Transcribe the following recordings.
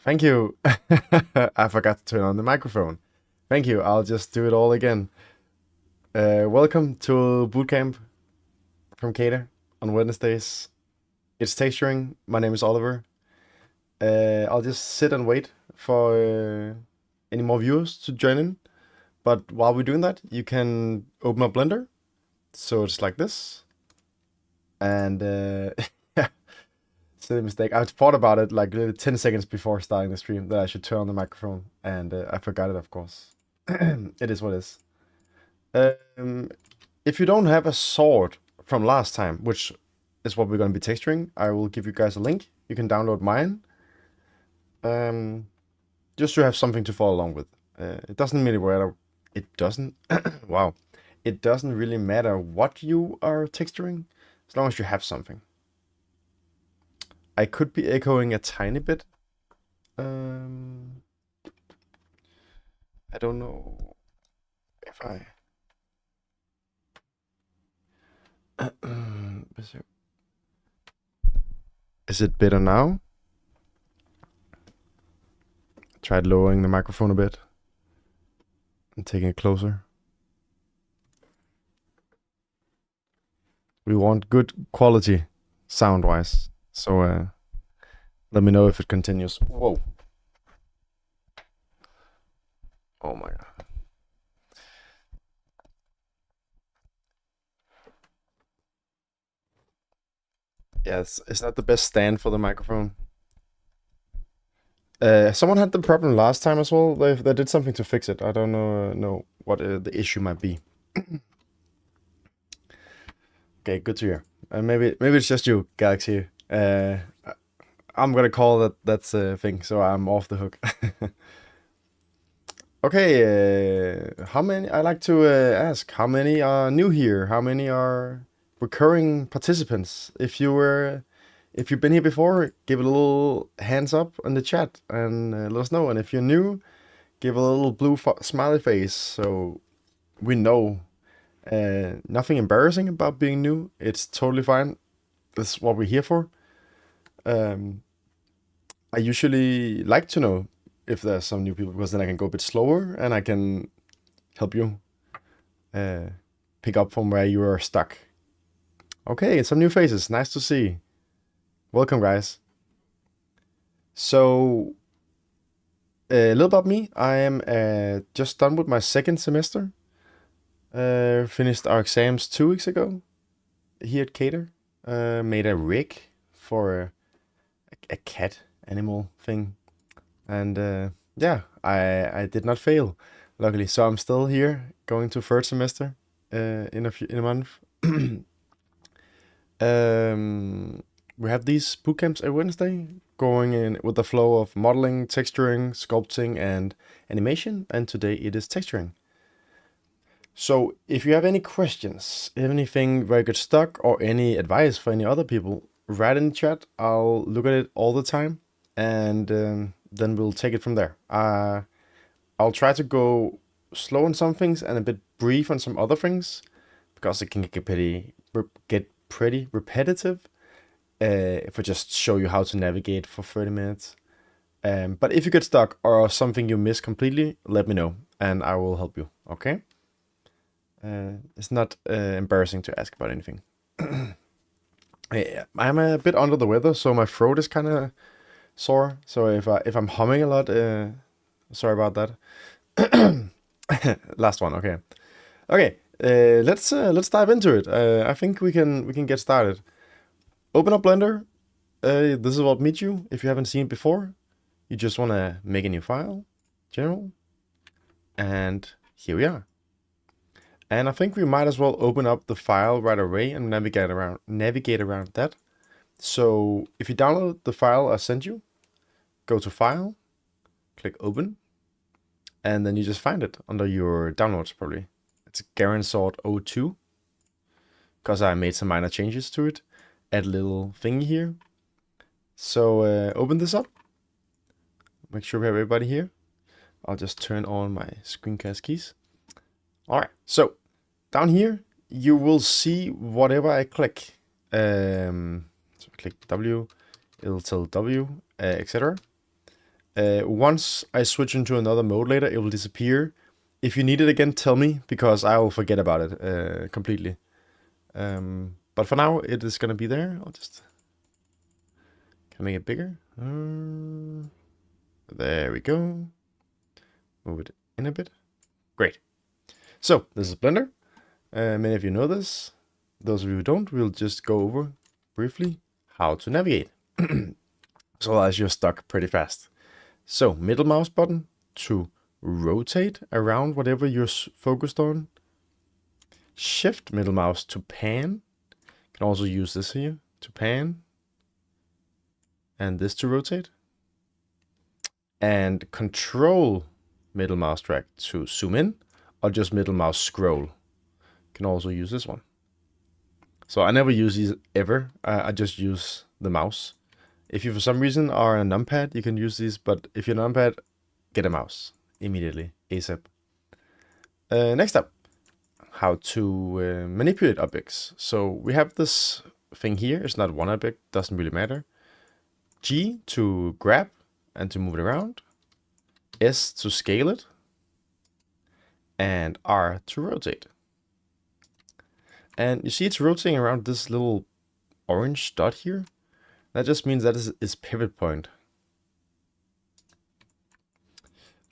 Thank you. I forgot to turn on the microphone. Thank you. I'll just do it all again. Welcome to Bootcamp from CADA on Wednesdays. It's texturing. My name is Oliver. I'll just sit and wait for any more viewers to join in. But while we're doing that, you can open up Blender. So it's like this. And yeah, silly mistake. I thought about it like 10 seconds before starting the stream that I should turn on the microphone. And I forgot it, of course. It is what it is. If you don't have a sword from last time, which is what we're going to be texturing, I will give you guys a link. You can download mine. Just to have something to follow along with. It doesn't really matter. It doesn't. Wow. It doesn't really matter what you are texturing, as long as you have something. I could be echoing a tiny bit. I don't know if I. Is it better now? Tried lowering the microphone a bit and taking it closer. We want good quality sound-wise, so let me know if it continues. Whoa. Oh my god. Yes, it's not the best stand for the microphone. Someone had the problem last time as well. They did something to fix it. I don't know what the issue might be. Okay, good to hear. Maybe it's just you, Galaxy. I'm gonna call that's a thing, so I'm off the hook. Okay, how many? I like to ask how many are new here. How many are recurring participants? If you've been here before, give it a little hands up in the chat and let us know. And if you're new, give a little blue smiley face so we know. Nothing embarrassing about being new. It's totally fine. That's what we're here for. I usually like to know if there's some new people, because then I can go a bit slower and I can help you pick up from where you are stuck. Okay, some new faces. Nice to see. Welcome, guys. So, a little about me. I am just done with my second semester. Finished our exams 2 weeks ago here at CADA. Made a rig for a cat animal thing. And yeah, I did not fail, luckily. So I'm still here, going to third semester in a month. We have these bootcamps every Wednesday, going in with the flow of modeling, texturing, sculpting, and animation. And today it is texturing. So if you have any questions, anything where you get stuck, or any advice for any other people, write in the chat. I'll look at it all the time, and then we'll take it from there. I'll try to go slow on some things and a bit brief on some other things, because it can get pretty repetitive if I just show you how to navigate for 30 minutes. But if you get stuck or something you miss completely, let me know and I will help you, okay? It's not embarrassing to ask about anything. I'm a bit under the weather, so my throat is kind of sore. So if I'm humming a lot, sorry about that. Last one, okay. Okay, let's dive into it. I think we can get started. Open up Blender. This is what meet you if you haven't seen it before. You just want to make a new file, general, and here we are. And I think we might as well open up the file right away and navigate around that. So if you download the file I sent you, go to File, click Open, and then you just find it under your downloads probably. It's Garensort 02, because I made some minor changes to it. Add a little thingy here. So open this up. Make sure we have everybody here. I'll just turn on my screencast keys. All right, so down here you will see whatever I click. So click W, it'll tell W, etc. Once I switch into another mode later, it will disappear. If you need it again, tell me, because I will forget about it completely. But for now, it is going to be there. I'll just... Can I make it bigger? There we go. Move it in a bit. Great. So, this is Blender. Many of you know this. Those of you who don't, we'll just go over briefly how to navigate. So otherwise you're stuck pretty fast. So, middle mouse button to rotate around whatever you're focused on. Shift middle mouse to pan. You can also use this here to pan. And this to rotate. And control middle mouse drag to zoom in, or just middle mouse scroll. You can also use this one. So I never use these ever. I just use the mouse. If you for some reason are a numpad, you can use these, but if you're a numpad, get a mouse immediately, ASAP. Next up, how to manipulate objects. So we have this thing here. It's not one object, doesn't really matter. G to grab and to move it around. S to scale it. And R to rotate. And you see it's rotating around this little orange dot here. That just means that is its pivot point.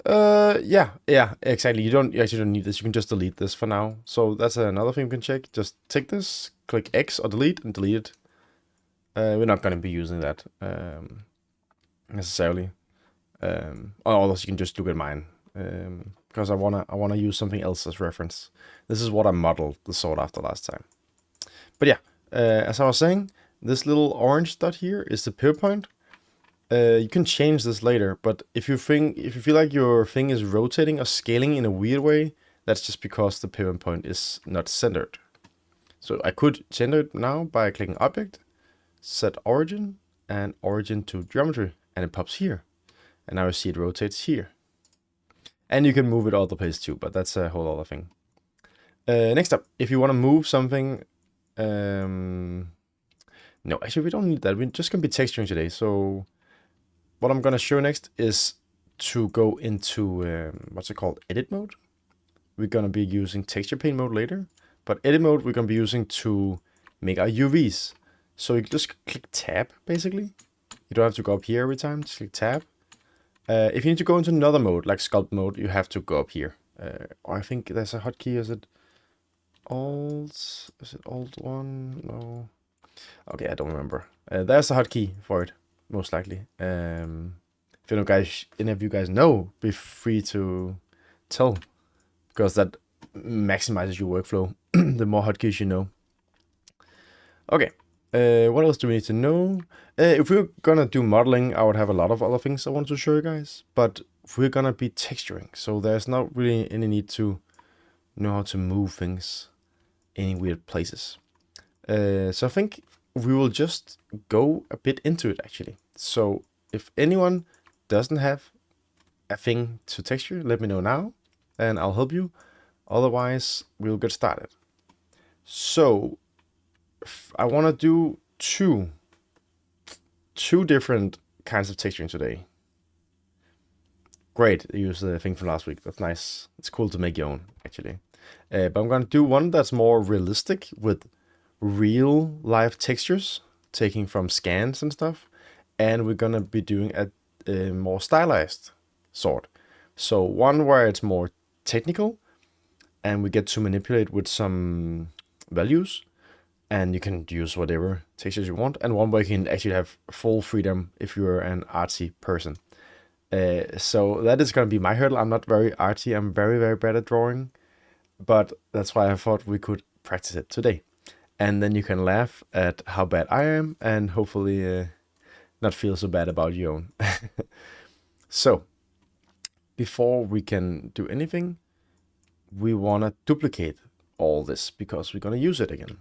Yeah, exactly. You actually don't need this. You can just delete this for now. So that's another thing you can check. Just take this, click X or delete, and delete it. We're not going to be using that necessarily. Or you can just look at mine, because I wanna use something else as reference. This is what I modeled the sword after last time. But yeah, as I was saying, this little orange dot here is the pivot point. You can change this later, but if you feel like your thing is rotating or scaling in a weird way, that's just because the pivot point is not centered. So I could center it now by clicking Object, Set Origin, and Origin to Geometry, and it pops here. And now you see it rotates here. And you can move it other place too, but that's a whole other thing. Next up, if you want to move something... No, actually we don't need that. We're just going to be texturing today. So what I'm going to show next is to go into, what's it called? Edit mode. We're going to be using texture paint mode later. But edit mode we're going to be using to make our UVs. So you just click tab, basically. You don't have to go up here every time. Just click tab. If you need to go into another mode, like sculpt mode, you have to go up here. Or I think there's a hotkey. Is it Alt? Is it Alt 1? No. Okay, I don't remember. There's a hotkey for it, most likely. If you know, guys, any of you guys know, be free to tell, because that maximizes your workflow. The more hotkeys you know. Okay. What else do we need to know? If we're gonna do modeling, I would have a lot of other things I want to show you guys. But we're gonna be texturing, so there's not really any need to know how to move things in weird places. So I think we will just go a bit into it, actually. So if anyone doesn't have a thing to texture, let me know now, and I'll help you. Otherwise, we'll get started. So I want to do two different kinds of texturing today. Great, use the thing from last week. That's nice. It's cool to make your own, actually. But I'm going to do one that's more realistic with real life textures, taking from scans and stuff. And we're going to be doing a more stylized sort. So one where it's more technical and we get to manipulate with some values. And you can use whatever textures you want. And one where you can actually have full freedom if you're an artsy person. So that is going to be my hurdle. I'm not very artsy. I'm very, very bad at drawing. But that's why I thought we could practice it today. And then you can laugh at how bad I am and hopefully not feel so bad about your own. So, before we can do anything, we want to duplicate all this because we're going to use it again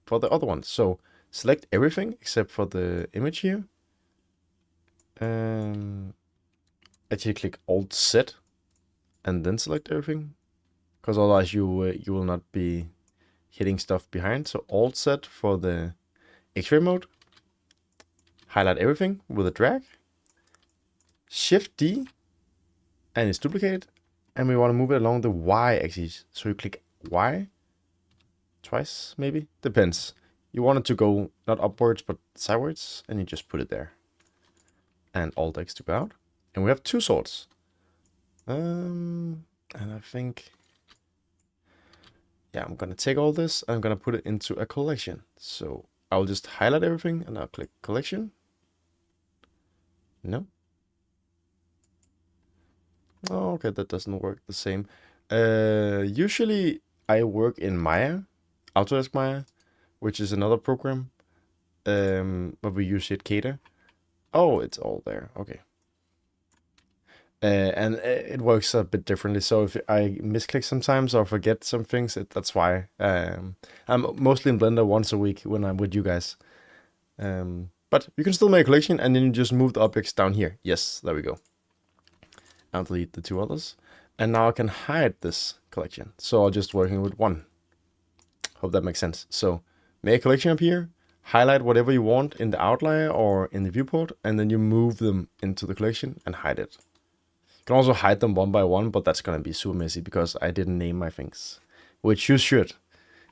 for the other one. So, select everything except for the image here. Actually click Alt-Z and then select everything, because otherwise you will not be hitting stuff behind. So Alt-Z for the X-ray mode. Highlight everything with a drag. Shift D, and it's duplicated, and we want to move it along the Y axis. So you click Y twice, maybe, depends. You want it to go not upwards but sideways, and you just put it there. And Alt X to go out, and we have two swords. And I think, yeah, I'm gonna take all this, I'm gonna put it into a collection. So I'll just highlight everything, and I'll click collection. No. Oh, okay, that doesn't work the same. Usually I work in Maya, Autodesk Maya, which is another program, but we use it CADA. Oh, it's all there. Okay. And it works a bit differently. So if I misclick sometimes or forget some things, that's why. I'm mostly in Blender once a week when I'm with you guys. But you can still make a collection, and then you just move the objects down here. Yes, there we go. I'll delete the two others. And now I can hide this collection. So I'm just working with one. Hope that makes sense. So make a collection up here, highlight whatever you want in the outlier or in the viewport, and then you move them into the collection and hide it. You can also hide them one by one, but that's going to be super messy because I didn't name my things, which you should.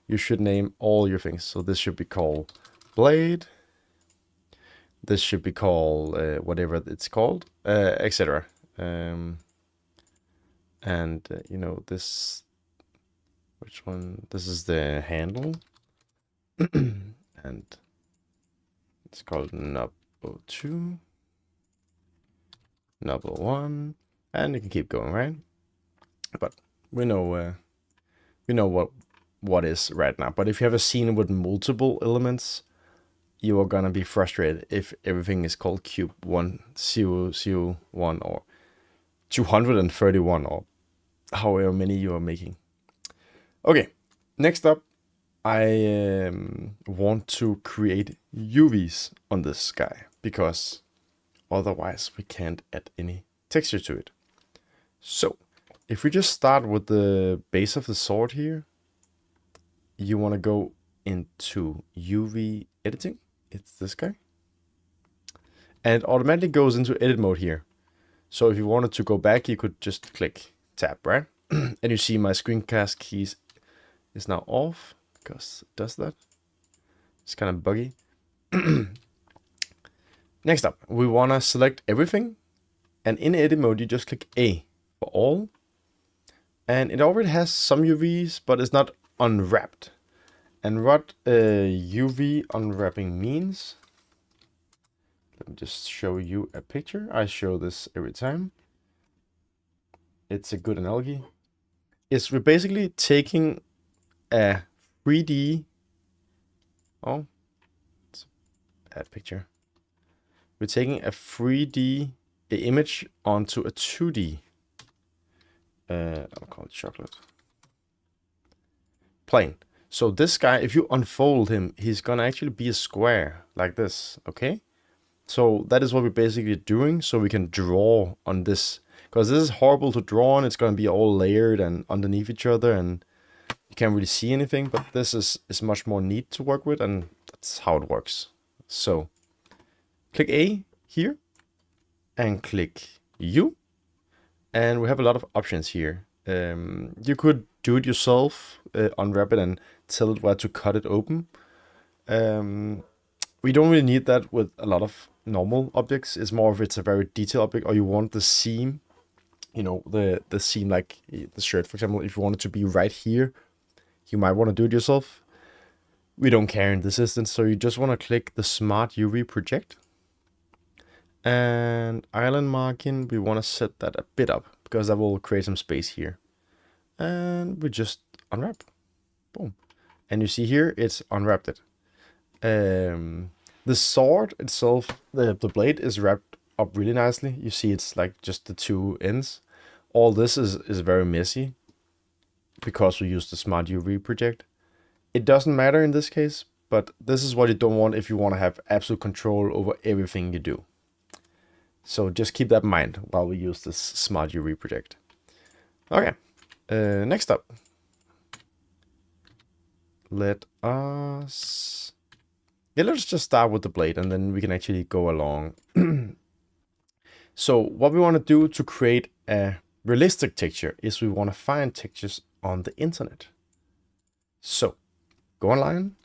You should name all your things. So this should be called blade. This should be called whatever it's called, etc. You know, this, which one? This is the handle. And it's called knob 02, knob 01, and you can keep going, right? But we know what is right now. But if you have a scene with multiple elements, you are gonna be frustrated if everything is called cube 1001 or 231 or however many you are making. Okay, next up, I want to create UVs on this guy because otherwise we can't add any texture to it. So if we just start with the base of the sword here, you want to go into UV editing. It's this guy. And it automatically goes into edit mode here. So if you wanted to go back, you could just click tab, right? And you see my screencast keys is now off because it does that. It's kind of buggy. Next up, we want to select everything. And in edit mode, you just click A for all. And it already has some UVs, but it's not unwrapped. And what UV unwrapping means, let me just show you a picture. I show this every time. It's a good analogy. It's we're basically taking a 3D, oh, it's a bad picture. We're taking a 3D image onto a 2D, I'll call it chocolate, plane. So this guy, if you unfold him, he's gonna actually be a square like this, okay? So that is what we're basically doing, so we can draw on this. Because this is horrible to draw on, it's gonna be all layered and underneath each other, and you can't really see anything, but this is much more neat to work with, and that's how it works. So click A here, and click U, and we have a lot of options here. You could do it yourself, unwrap it and tell it where to cut it open. We don't really need that with a lot of normal objects. It's more if it's a very detailed object, or you want the seam, you know, the seam, like the shirt, for example. If you want it to be right here, you might want to do it yourself. We don't care in this instance, so you just want to click the Smart UV Project. And island marking, we want to set that a bit up, because that will create some space here. And we just unwrap. Boom. And you see here, it's unwrapped it. The sword itself, the blade is wrapped up really nicely. You see it's like just the two ends. All this is very messy because we use the Smart UV Project. It doesn't matter in this case, but this is what you don't want if you want to have absolute control over everything you do. So just keep that in mind while we use this Smart UV Project. Okay, next up. Let's just start with the blade, and then we can actually go along. So what we want to do to create a realistic texture is we want to find textures on the internet. So go online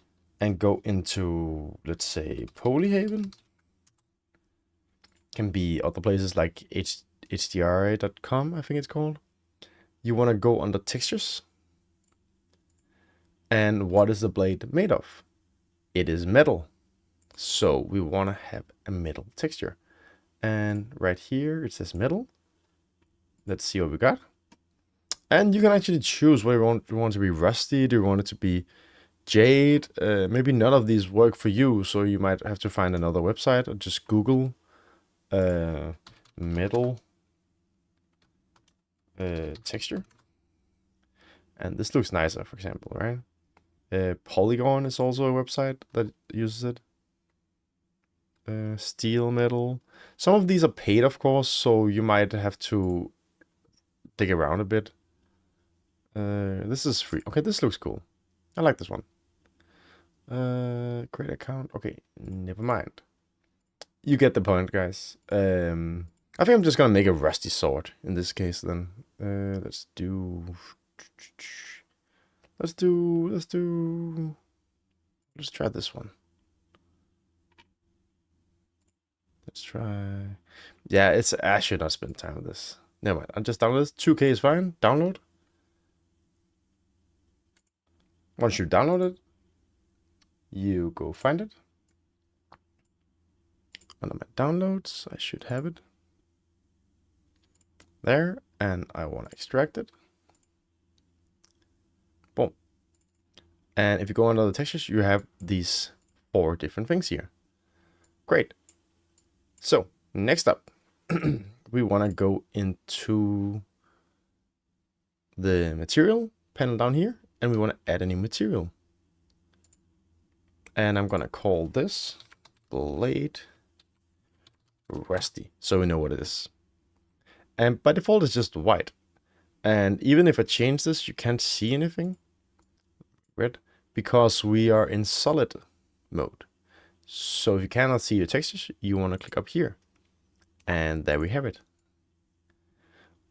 and go into, let's say, Polyhaven. Can be other places like hdra.com, I think it's called. You want to go under textures. And what is the blade made of? It is metal. So we want to have a metal texture. And right here it says metal. Let's see what we got. And you can actually choose whether you want to be rusty, do you want it to be jade. Maybe none of these work for you, so you might have to find another website or just Google metal texture. And this looks nicer, for example, right? Polygon is also a website that uses it. Steel metal. Some of these are paid, of course, so you might have to dig around a bit. This is free. Okay, this looks cool. I like this one. Create account. Okay, never mind. You get the point, guys. I think I'm just gonna make a rusty sword in this case then. Let's try this one. Let's try. Yeah, I should not spend time with this. Never mind. I'll just download this. 2K is fine. Download. Once you download it, you go find it. Under my downloads, I should have it. There, and I want to extract it. Boom. And if you go under the textures, you have these 4 different things here. Great. So, next up, we want to go into the material panel down here, and we want to add a new material. And I'm going to call this blade rusty, so we know what it is. And by default, it's just white. And even if I change this, you can't see anything red because we are in solid mode. So if you cannot see your textures, you want to click up here. And there we have it.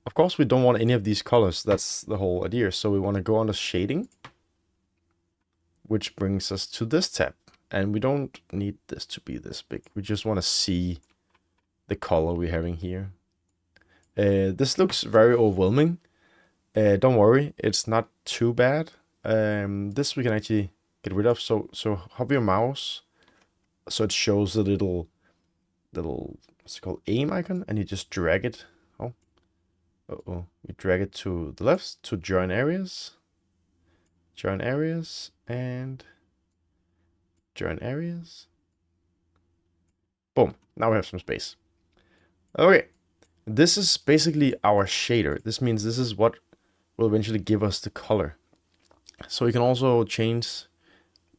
Of course, we don't want any of these colors. That's the whole idea. So we want to go under shading, which brings us to this tab. And we don't need this to be this big. We just want to see the color we're having here. This looks very overwhelming. Don't worry, it's not too bad. This we can actually get rid of. So hover your mouse so it shows the little what's it called, aim icon, and you just drag it. You drag it to the left to join areas, and join areas. Boom! Now we have some space. Okay. This is basically our shader. This means this is what will eventually give us the color. So you can also change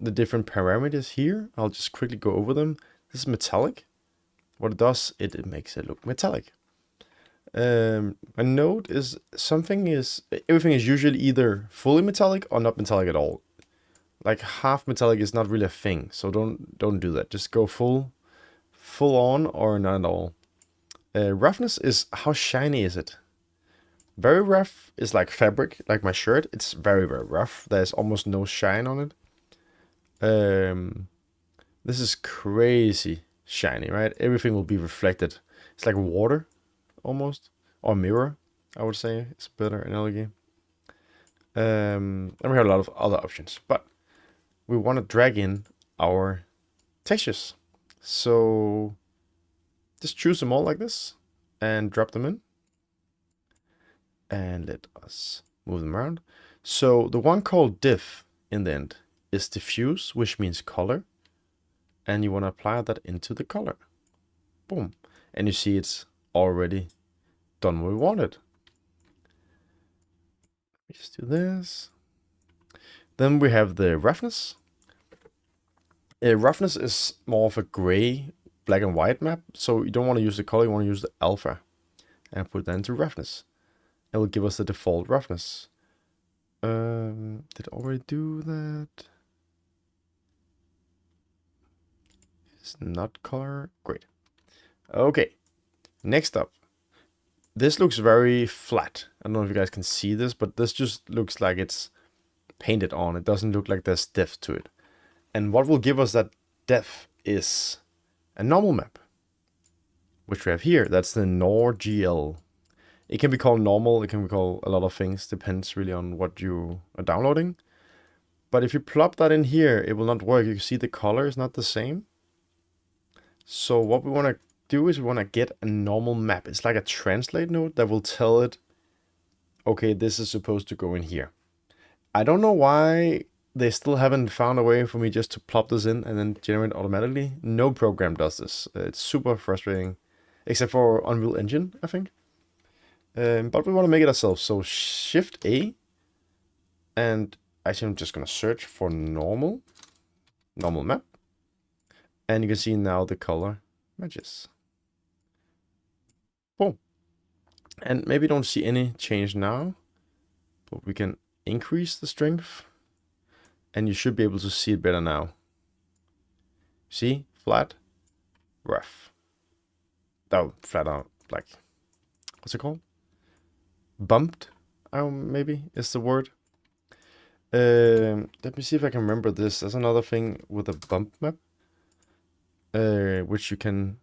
the different parameters here. I'll just quickly go over them. This is metallic. What it does, it makes it look metallic. A note is everything is usually either fully metallic or not metallic at all. Like half metallic is not really a thing, so don't do that. Just go full on or not at all. Roughness is how shiny is it. Very rough is like fabric, like my shirt. It's very, very rough. There's almost no shine on it. This is crazy shiny, right? Everything will be reflected. It's like water, almost, or mirror, I would say. It's a better analogy. And we have a lot of other options, but we want to drag in our textures. So just choose them all like this and drop them in. And let us move them around. So the one called diff in the end is diffuse, which means color. And you want to apply that into the color. Boom. And you see it's already done what we wanted. Let me just do this. Then we have the roughness. Roughness is more of a gray, black and white map. So you don't want to use the color, you want to use the alpha. And put that into roughness. It will give us the default roughness. Did it already do that? It's not color. Great. Okay. Next up, this looks very flat. I don't know if you guys can see this, but this just looks like it's painted on. It doesn't look like there's depth to it. And what will give us that depth is a normal map, which we have here. That's the NorGL. It can be called normal, it can be called a lot of things, depends really on what you are downloading. But if you plop that in here, it will not work. You can see the color is not the same. So what we want to do is we want to get a normal map. It's like a translate node that will tell it, okay, this is supposed to go in here. I don't know why they still haven't found a way for me just to plop this in and then generate automatically. No program does this. It's super frustrating, except for Unreal Engine, I think. But we want to make it ourselves. So Shift A, and actually I'm just going to search for normal map. And you can see now the color matches. Boom. And maybe don't see any change now, but we can increase the strength and you should be able to see it better now. See? Flat, rough. Oh, flat out, like, what's it called? Bumped, maybe is the word. Let me see if I can remember this. There's another thing with a bump map, which you can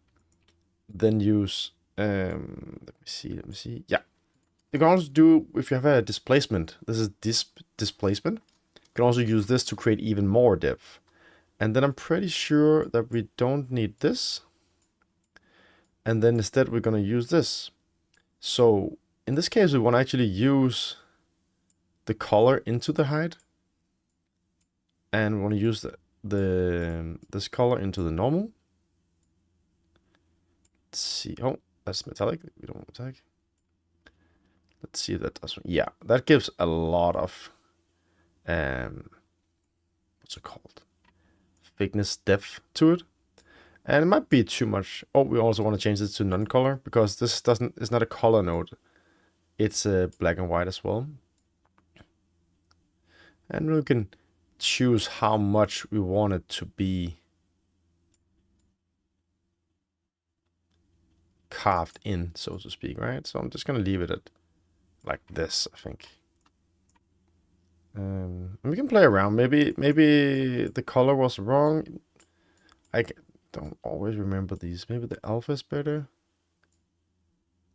then use. Let me see. Yeah, you can also do, if you have a displacement, this is displacement. You can also use this to create even more depth. And then I'm pretty sure that we don't need this. And then instead we're going to use this. So in this case, we want to actually use the color into the height. And we want to use this color into the normal. Let's see. Oh, that's metallic. We don't want metallic. Let's see if that does. Yeah, that gives a lot of what's it called? Thickness, depth to it. And it might be too much. Oh, we also want to change this to non-color because this it's not a color node. It's black and white as well. And we can choose how much we want it to be carved in, so to speak, right? So I'm just going to leave it at like this, I think. And we can play around. Maybe the color was wrong. I don't always remember these. Maybe the alpha is better.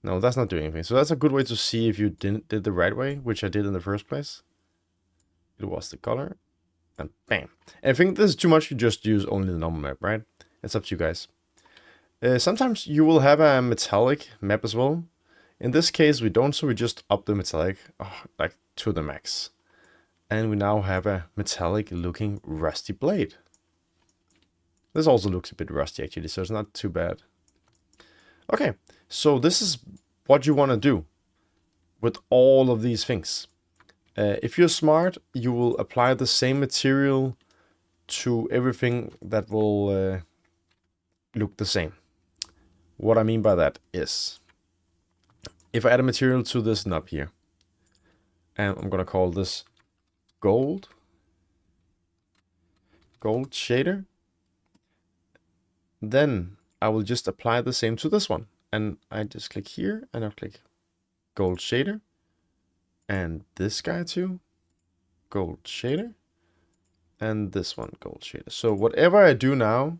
No, that's not doing anything. So that's a good way to see if you did the right way, which I did in the first place. It was the color. And bam. And I think this is too much. You just use only the normal map, right? It's up to you guys. Sometimes you will have a metallic map as well. In this case, we don't, so we just up the metallic like to the max. And we now have a metallic looking rusty blade. This also looks a bit rusty actually, so it's not too bad. Okay, so this is what you want to do with all of these things. If you're smart, you will apply the same material to everything that will look the same. What I mean by that is, if I add a material to this knob here, and I'm going to call this gold shader, then I will just apply the same to this one. And I just click here and I'll click gold shader. And this guy too, gold shader. And this one, gold shader. So whatever I do now,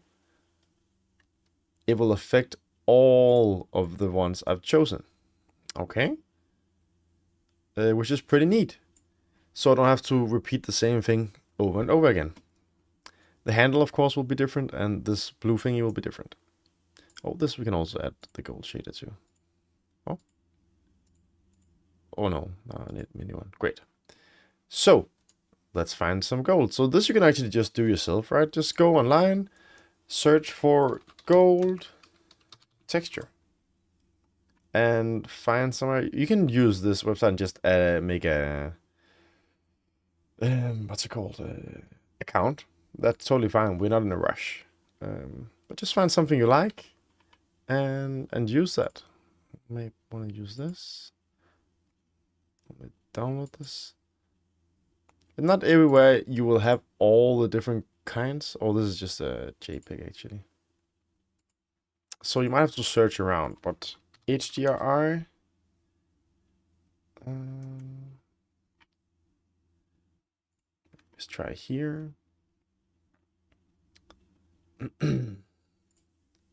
it will affect all of the ones I've chosen. Okay? Which is pretty neat. So I don't have to repeat the same thing over and over again. The handle, of course, will be different, and this blue thingy will be different. Oh, this we can also add the gold shader too. Oh. Oh no, I need a mini one. Great. So, let's find some gold. So this you can actually just do yourself, right? Just go online, search for gold texture, and find somewhere. You can use this website and just make a what's it called? Account. That's totally fine. We're not in a rush. But just find something you like and use that. May want to use this. Let me download this. And not everywhere you will have all the different kinds. Oh, this is just a JPEG actually. So you might have to search around, but HDRI. Let's try here.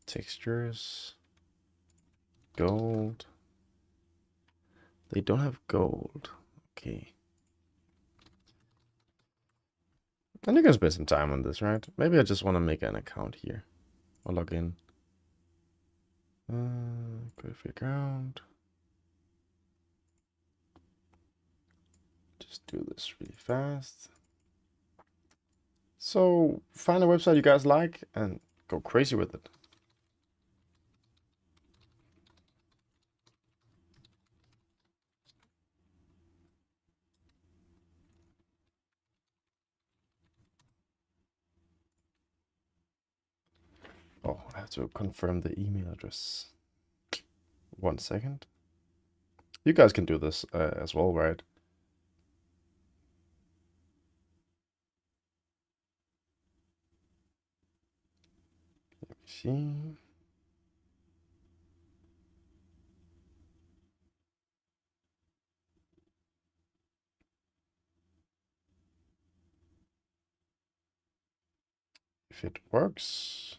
Textures. Gold. They don't have gold. Okay. And you can spend some time on this, right? Maybe I just want to make an account here. Or log in. Graphic account. Just do this really fast. So find a website you guys like and go crazy with it. Oh, I have to confirm the email address. 1 second. You guys can do this as well, right? Let me see. If it works.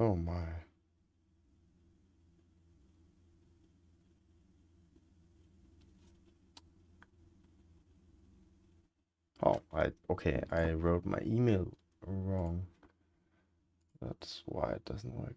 Oh my. Oh, okay, I wrote my email wrong. That's why it doesn't work.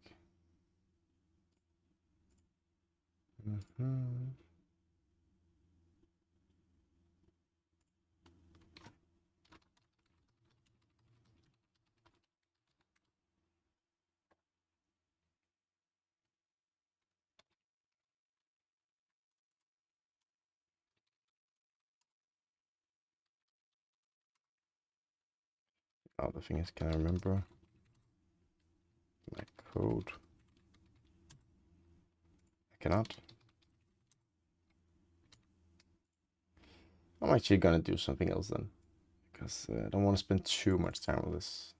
Oh, the thing is, can I remember my code? I cannot. I'm actually gonna do something else then, because I don't want to spend too much time with this.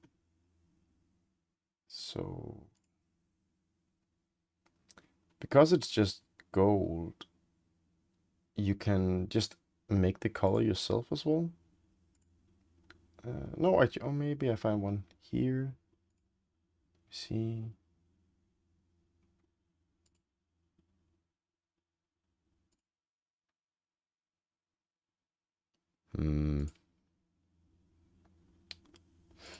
So, because it's just gold, you can just make the color yourself as well. No, actually, oh, maybe I find one here. See.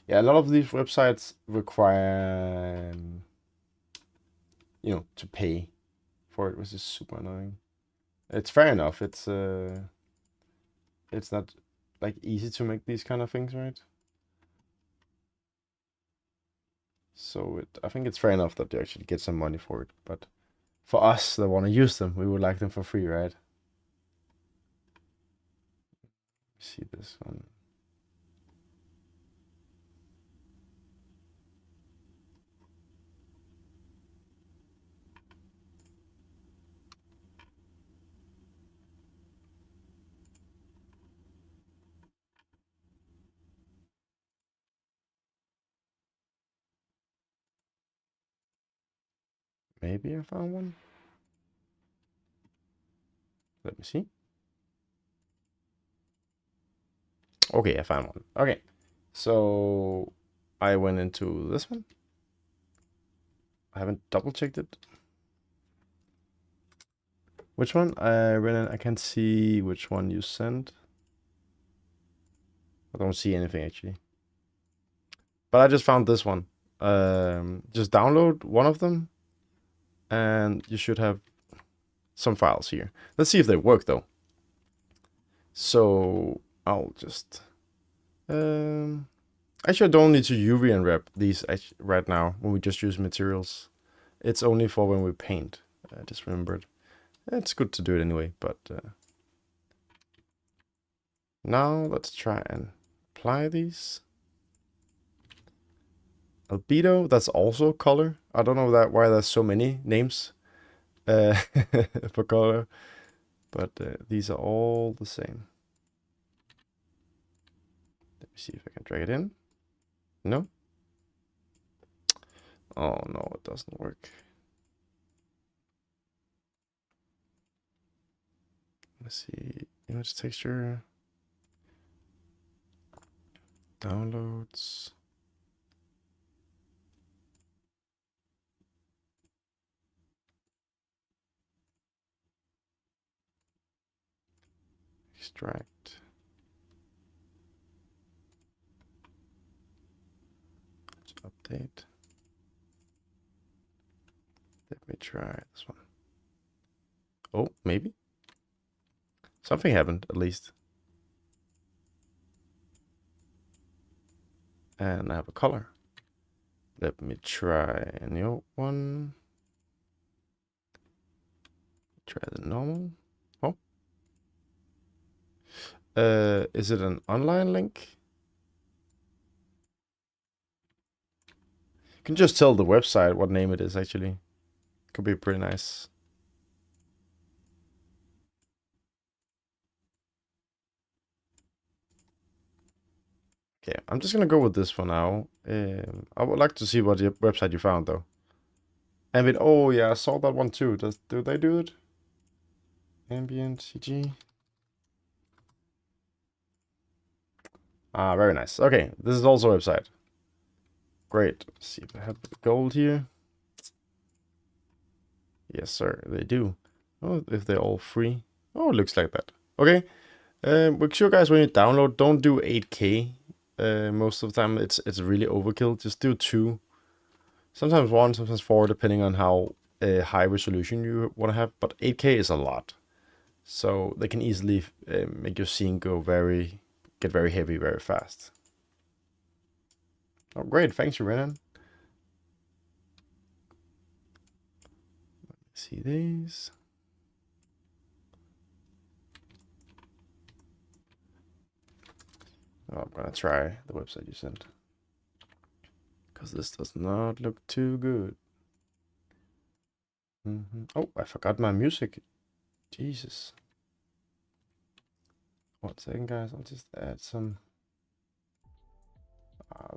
Yeah, a lot of these websites require, to pay for it, which is super annoying. It's fair enough. It's not like easy to make these kind of things, right? So I think it's fair enough that you actually get some money for it. But for us that want to use them, we would like them for free, right? See this one. Maybe I found one. Let me see. Okay, I found one. Okay, so I went into this one. I haven't double checked it. Which one? I ran in. I can't see which one you sent. I don't see anything actually. But I just found this one. Just download one of them, and you should have some files here. Let's see if they work though. So I'll just actually I don't need to UV unwrap these right now when we just use materials. It's only for when we paint. I just remembered. It's good to do it anyway, but now let's try and apply these. Albedo, that's also color. I don't know why there's so many names for color, but these are all the same. Let me see if I can drag it in. No? Oh no, it doesn't work. Let's see, image texture, downloads. Extract. Let's update. Let me try this one. Oh, maybe. Something happened, at least. And I have a color. Let me try a new one. Try the normal. Oh. Is it an online link? You can just tell the website what name it is, actually. Could be pretty nice. Okay, I'm just gonna go with this for now. I would like to see what website you found, though. Ambient. Oh yeah, I saw that one too. Do they do it? Ambient CG. Ah, very nice. Okay, this is also a website. Great. Let's see if I have the gold here. Yes, sir, they do. Oh, if they're all free. Oh, it looks like that. Okay. Make sure, guys, when you download, don't do 8K. Most of the time, it's really overkill. Just do 2. Sometimes 1, sometimes 4, depending on how high resolution you want to have. But 8K is a lot. So they can easily make your scene get very heavy very fast. Oh, great. Thanks, Renan. Let me see these. Oh, I'm gonna try the website you sent. Because this does not look too good. Oh, I forgot my music. Jesus. 1 second, guys. I'll just add some.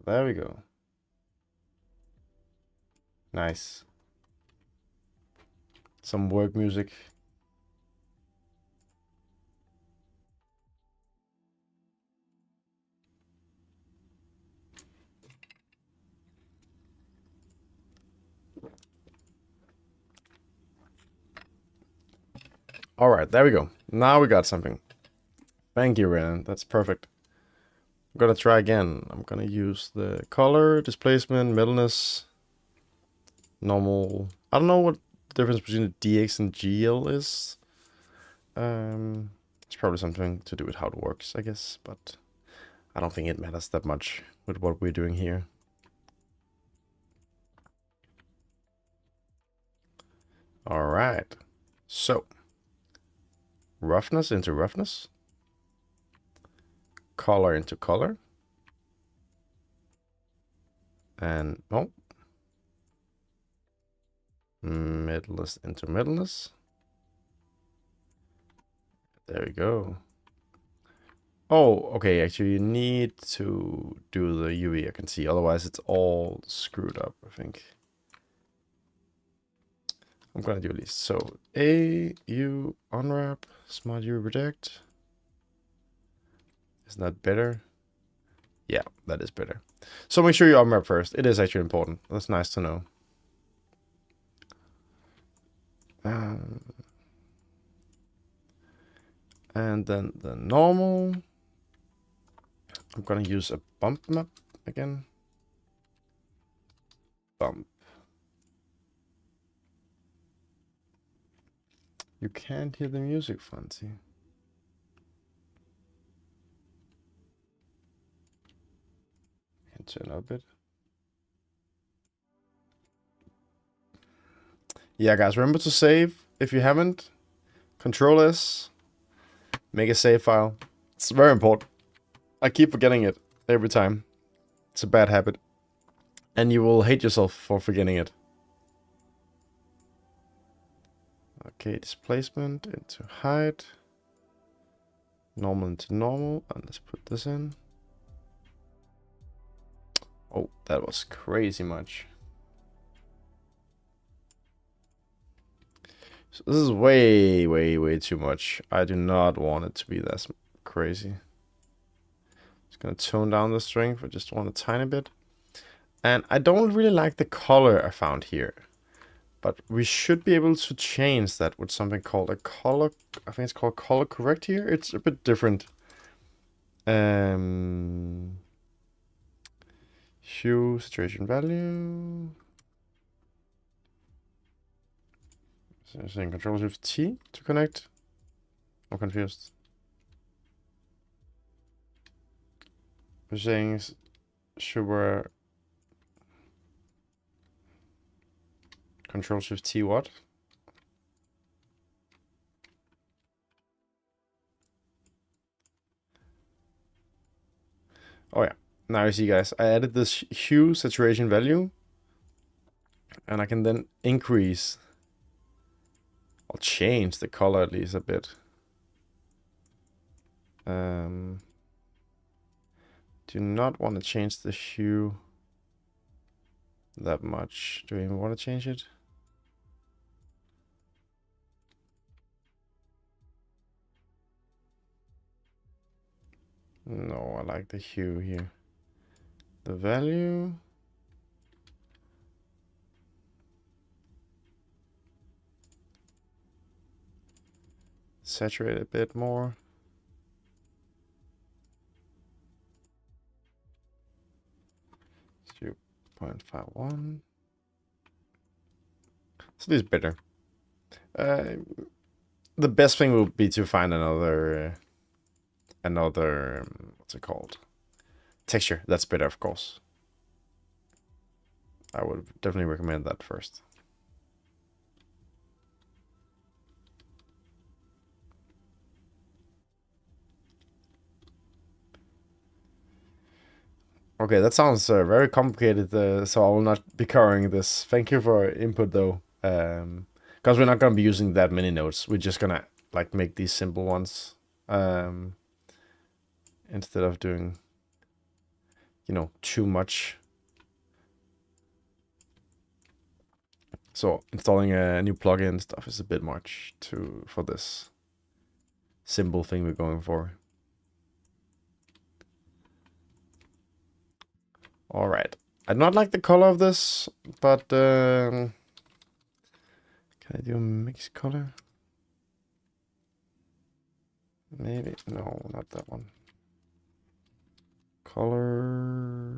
There we go. Nice. Some work music. All right, there we go. Now we got something. Thank you, Renan. That's perfect. I'm gonna try again. I'm gonna use the color, displacement, middleness, normal. I don't know what the difference between the DX and GL is. It's probably something to do with how it works, I guess, but I don't think it matters that much with what we're doing here. All right, so roughness into roughness, color into color, and middleness into middleness. There we go. Oh, okay, actually you need to do the UV, I can see, otherwise it's all screwed up, I think. I'm gonna do this. So AU unwrap, smart UV reject. Isn't that better? Yeah, that is better. So make sure you unwrap first. It is actually important. That's nice to know. And then the normal. I'm gonna use a bump map again. Bump. You can't hear the music, Fancy. Can turn up a bit. Yeah, guys, remember to save if you haven't. Control S. Make a save file. It's very important. I keep forgetting it every time. It's a bad habit. And you will hate yourself for forgetting it. Okay, displacement into height. Normal into normal. And let's put this in. Oh, that was crazy much. So this is way, way, way too much. I do not want it to be that crazy. Just gonna tone down the strength. I just want a tiny bit. And I don't really like the color I found here. But we should be able to change that with something called a color. I think it's called color correct here. It's a bit different. Hue, saturation value. So I'm saying Control Shift T to connect. I'm confused. We're saying should Control Shift T what? Oh yeah. Now you see, guys, I added this hue saturation value, and I can then increase. I'll change the color at least a bit. Do not want to change the hue that much. Do you even want to change it? No, I like the hue here. The value. Saturate a bit more. 0.51. So this is better. The best thing will be to find another what's it called? Texture. That's better, of course. I would definitely recommend that first. Okay, that sounds very complicated, so I will not be covering this. Thank you for input, though. Because we're not going to be using that many notes. We're just going to like make these simple ones instead of doing, too much. So installing a new plugin stuff is a bit much for this simple thing we're going for. All right. I do not like the color of this, but can I do a mixed color? Maybe. No, not that one. Color.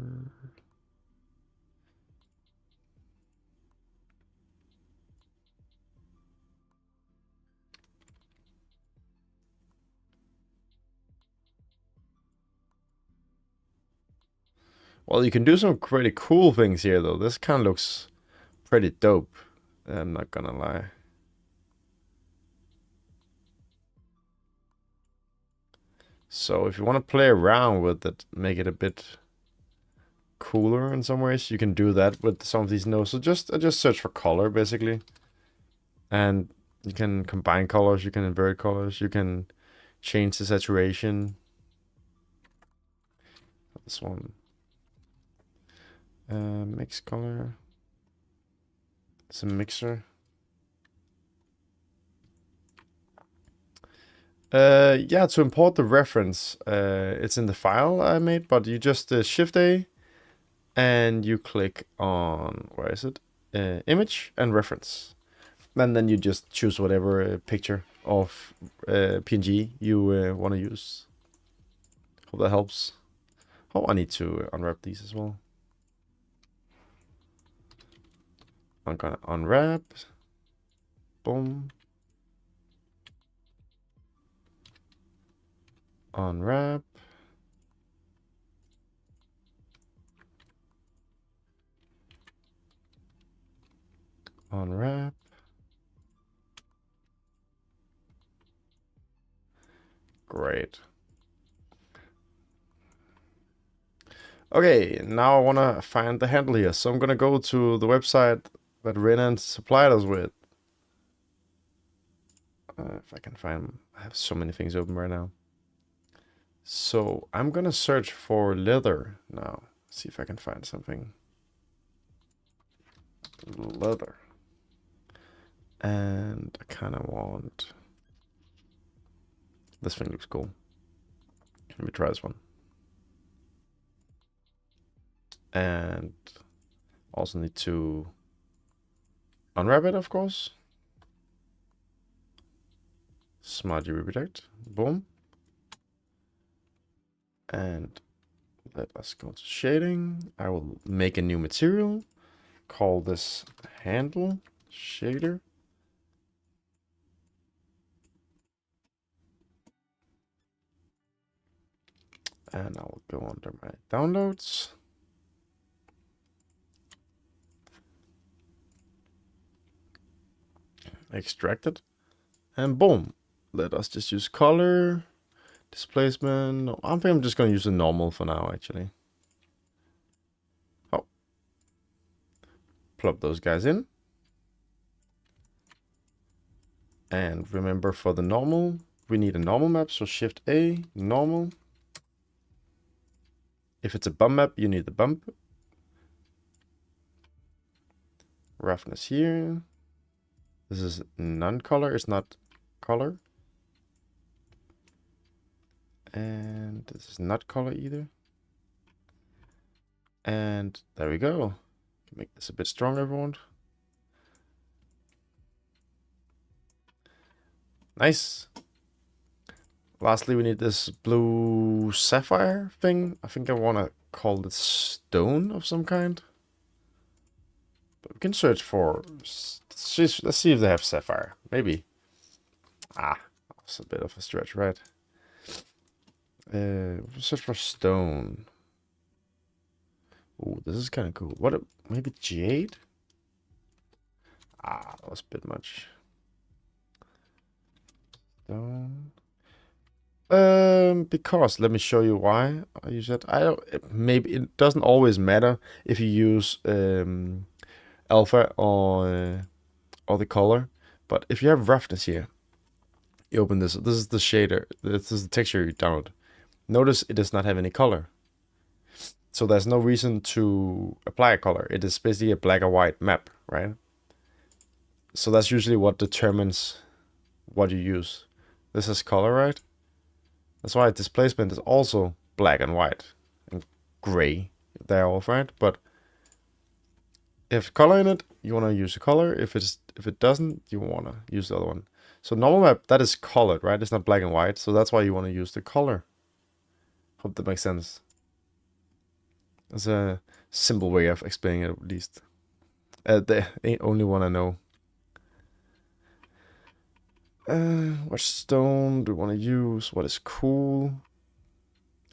Well, you can do some pretty cool things here, though. This kind of looks pretty dope. I'm not gonna lie. So if you want to play around with it, make it a bit cooler in some ways, you can do that with some of these nodes. So just search for color, basically. And you can combine colors, you can invert colors, you can change the saturation. This one. Mix color. It's a mixer. Yeah, to import the reference, it's in the file I made, but you just Shift A and you click on, where is it? Image and reference. And then you just choose whatever picture of PNG you want to use. Hope that helps. Oh, I need to unwrap these as well. I'm gonna unwrap. Boom. Unwrap. Unwrap. Great. Okay, now I want to find the handle here. So I'm going to go to the website that Renan supplied us with. If I can find, I have so many things open right now. So I'm going to search for leather now. See if I can find something. Leather. And I kind of want... This thing looks cool. Let me try this one. And also need to unwrap it, of course. Smart UV protect. Boom. And let us go to shading. I will make a new material. Call this handle shader. And I will go under my downloads. Extract it. And boom. Let us just use color. Displacement. No, I think I'm just going to use the normal for now, actually. Oh. Plug those guys in. And remember, for the normal, we need a normal map. So Shift A, normal. If it's a bump map, you need the bump. Roughness here. This is non-color, it's not color. And this is not color either. And there we go. Make this a bit stronger if you want. Nice. Lastly, we need this blue sapphire thing. I think I want to call it stone of some kind. But we can search for... Let's see if they have sapphire. Maybe. Ah, that's a bit of a stretch, right? Search for stone. Oh, this is kind of cool. What? Maybe jade? Ah, that was a bit much. Stone. Because let me show you why I use that. I don't. Maybe it doesn't always matter if you use alpha or the color, but if you have roughness here, you open this. This is the shader. This is the texture you download. Notice it does not have any color, so there's no reason to apply a color. It is basically a black or white map, right? So that's usually what determines what you use. This is color, right? That's why displacement is also black and white and gray. They're all right, but if color in it, you want to use the color. If it doesn't, you want to use the other one. So normal map, that is colored, right? It's not black and white, so that's why you want to use the color. Hope that makes sense. It's a simple way of explaining it, at least. The only one I know. What stone do we want to use? What is cool?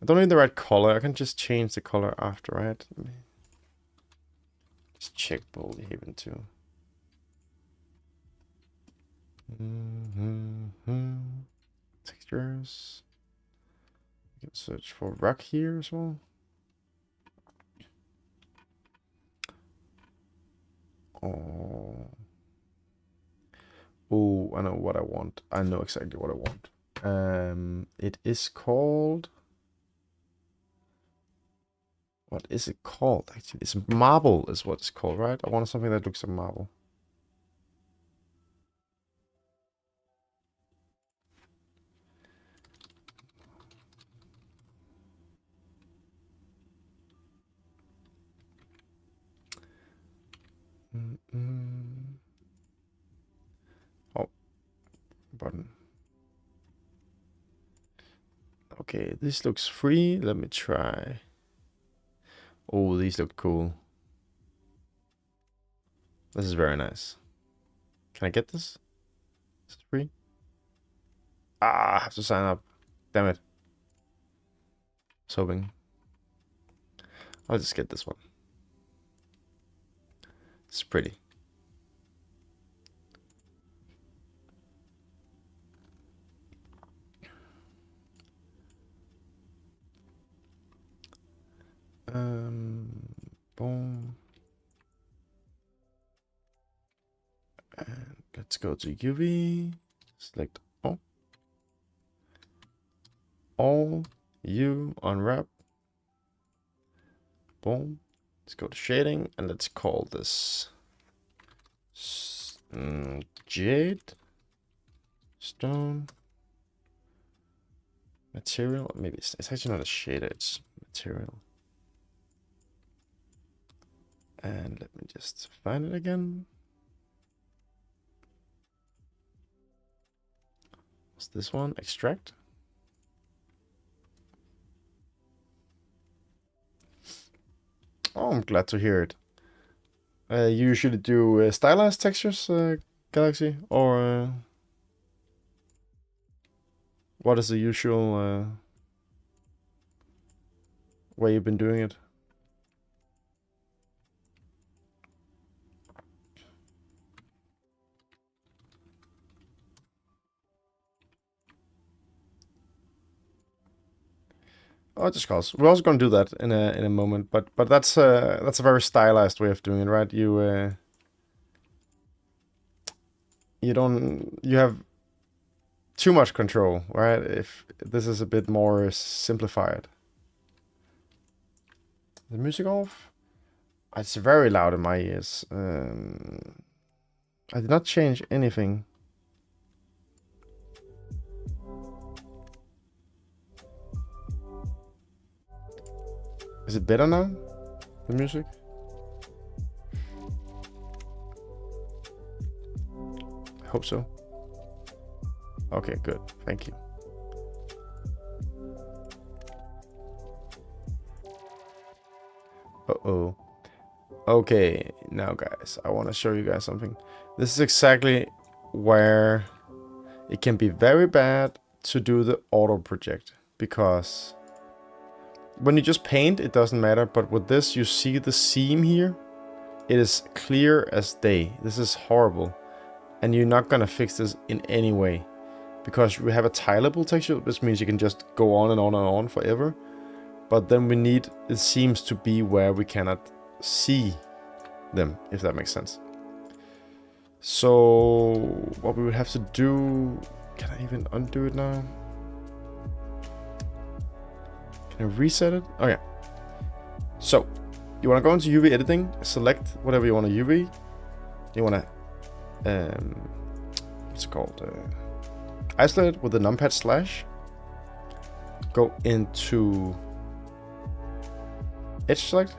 I don't need the right color. I can just change the color after, right? Let me just check Boldly Haven too. Textures. You can search for rock here as well. Oh, I know what I want. I know exactly what I want. It is called... What is it called, actually? It's marble is what it's called, right? I want something that looks like marble. Oh, button. Okay, this looks free. Let me try. Oh, these look cool. This is very nice. Can I get this? Is it free? Ah, I have to sign up. Damn it. I was hoping. I'll just get this one. It's pretty. Boom. And let's go to UV. Select all U, unwrap. Boom. Let's go to shading and let's call this Jade. Stone. Material. Maybe it's actually not a shader, it's material. And let me just find it again. What's this one? Extract. Oh, I'm glad to hear it. You usually do stylized textures, Galaxy, or what is the usual way you've been doing it? Oh, just cause we're also going to do that in a moment, but that's a very stylized way of doing it, right? You have too much control, right? If this is a bit more simplified. The music off? It's very loud in my ears. I did not change anything. Is it better now? The music? I hope so. Okay, good. Thank you. Uh-oh. Okay, now guys, I want to show you guys something. This is exactly where it can be very bad to do the auto project, because when you just paint, it doesn't matter, but with this, you see the seam here. It is clear as day. This is horrible, and you're not gonna fix this in any way, because we have a tileable texture, which means you can just go on and on and on forever. But then we need the seams to be where we cannot see them, if that makes sense. So what we would have to do, can I even undo it now? Can I reset it? Oh yeah. So you want to go into UV editing, select whatever you want to UV. You want to what's it called? Isolate it with the numpad slash. Go into edge select.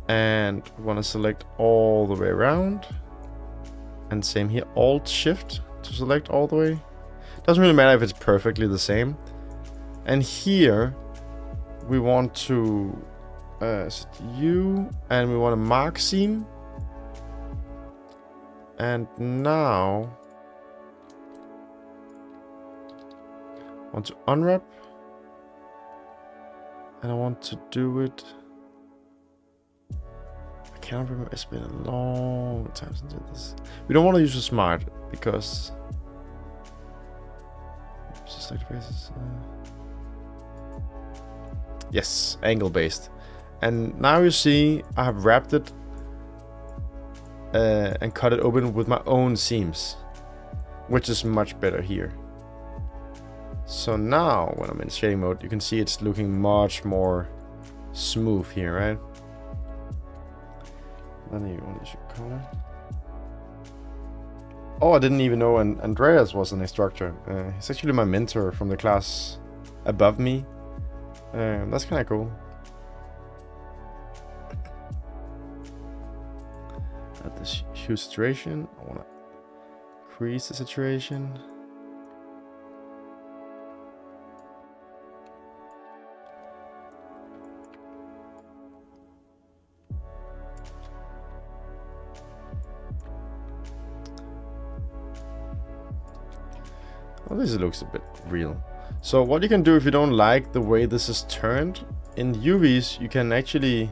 And we want to select all the way around. And same here, Alt Shift to select all the way. Doesn't really matter if it's perfectly the same. And here we want to set U, and we want to mark seam. And now I want to unwrap, and I want to do it. I can't remember. It's been a long time since I did this. We don't want to use a smart because just like basis. Yes, angle based. And now you see I have wrapped it and cut it open with my own seams, which is much better here. So now when I'm in shading mode, you can see it's looking much more smooth here, right? Then you want to use your color. Oh, I didn't even know Andreas was an instructor. He's actually my mentor from the class above me. That's kind of cool. At this hue saturation, I want to increase the saturation. Well, this looks a bit real. So what you can do if you don't like the way this is turned, in UVs you can actually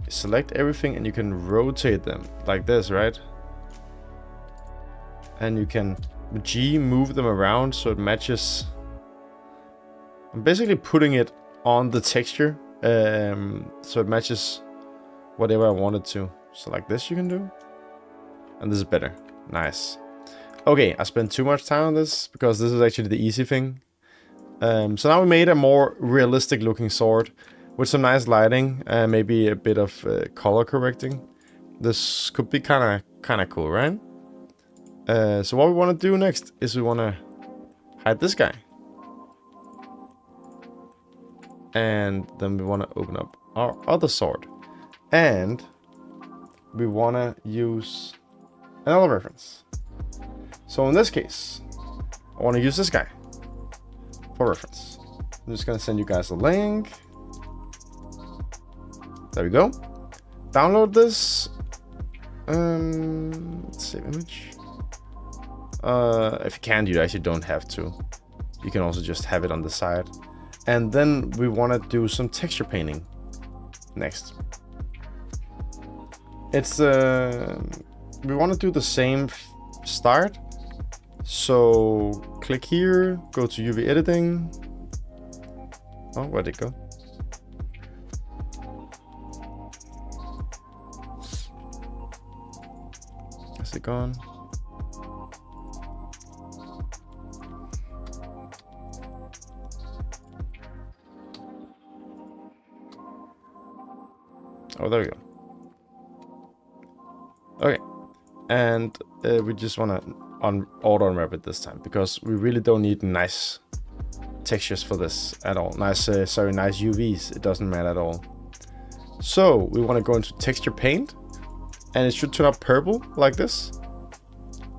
select everything and you can rotate them like this, right? And you can G move them around so it matches. I'm basically putting it on the texture so it matches whatever I want it to. So like this you can do. And this is better. Nice. Okay, I spent too much time on this because this is actually the easy thing. So now we made a more realistic looking sword. with some nice lighting and maybe a bit of color correcting, this could be kind of cool, right? So what we want to do next is we want to hide this guy. And then we want to open up our other sword. And we want to use another reference. So in this case, I want to use this guy for reference. I'm just going to send you guys a link. There we go. Download this. Save image. If you can, you actually don't have to. You can also just have it on the side. And then we want to do some texture painting next. It's we want to do the same start. So click here, go to UV editing. Oh, where'd it go? Is it gone? Oh, there we go. Okay, and we just want to auto unwrap it this time because we really don't need nice textures for this at all. Nice UVs. It doesn't matter at all. So we want to go into texture paint, and it should turn up purple like this.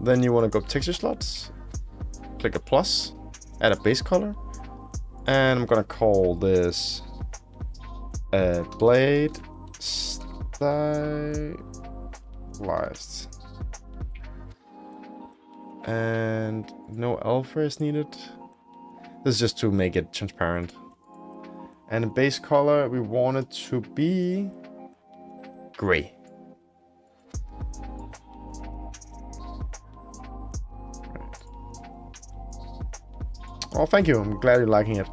Then you want to go texture slots, click a plus, add a base color, and I'm gonna call this blade stylized. And no alpha is needed. This is just to make it transparent. And the base color, we want it to be gray. Right. Oh, thank you. I'm glad you're liking it.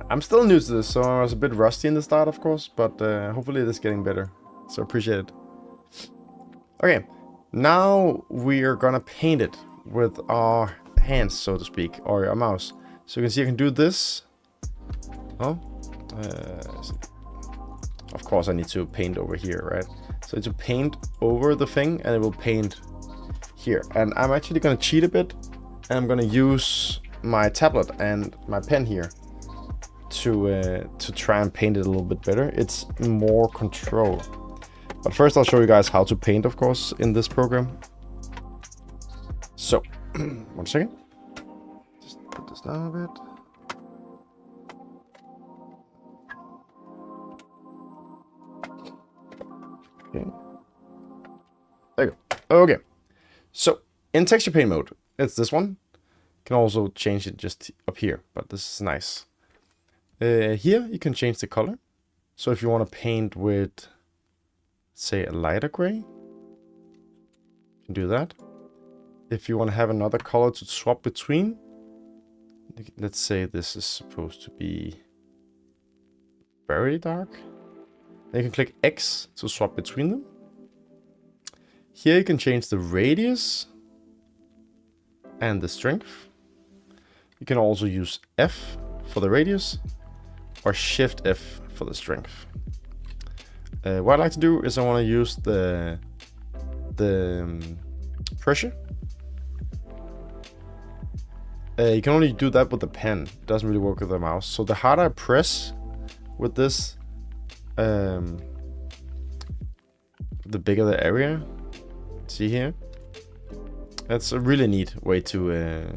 I'm still new to this, so I was a bit rusty in the start, of course, but hopefully it is getting better. So appreciate it. Okay, now we are gonna paint it with our hands, so to speak, or our mouse. So you can see I can do this. Oh, of course I need to paint over here, right? So to paint over the thing, and it will paint here. And I'm actually gonna cheat a bit, and I'm gonna use my tablet and my pen here to try and paint it a little bit better. It's more control. But first I'll show you guys how to paint, of course, in this program. So, 1 second. Just put this down a bit. Okay. There you go. Okay. So, in texture paint mode, it's this one. You can also change it just up here, but this is nice. Here you can change the color. So if you want to paint with, say, a lighter gray, you can do that. If you want to have another color to swap between, let's say this is supposed to be very dark, then you can click X to swap between them. Here you can change the radius and the strength. You can also use F for the radius or Shift F for the strength. What I like to do is I want to use the pressure. You can only do that with the pen. It doesn't really work with the mouse. So the harder I press with this, the bigger the area. See here? That's a really neat way to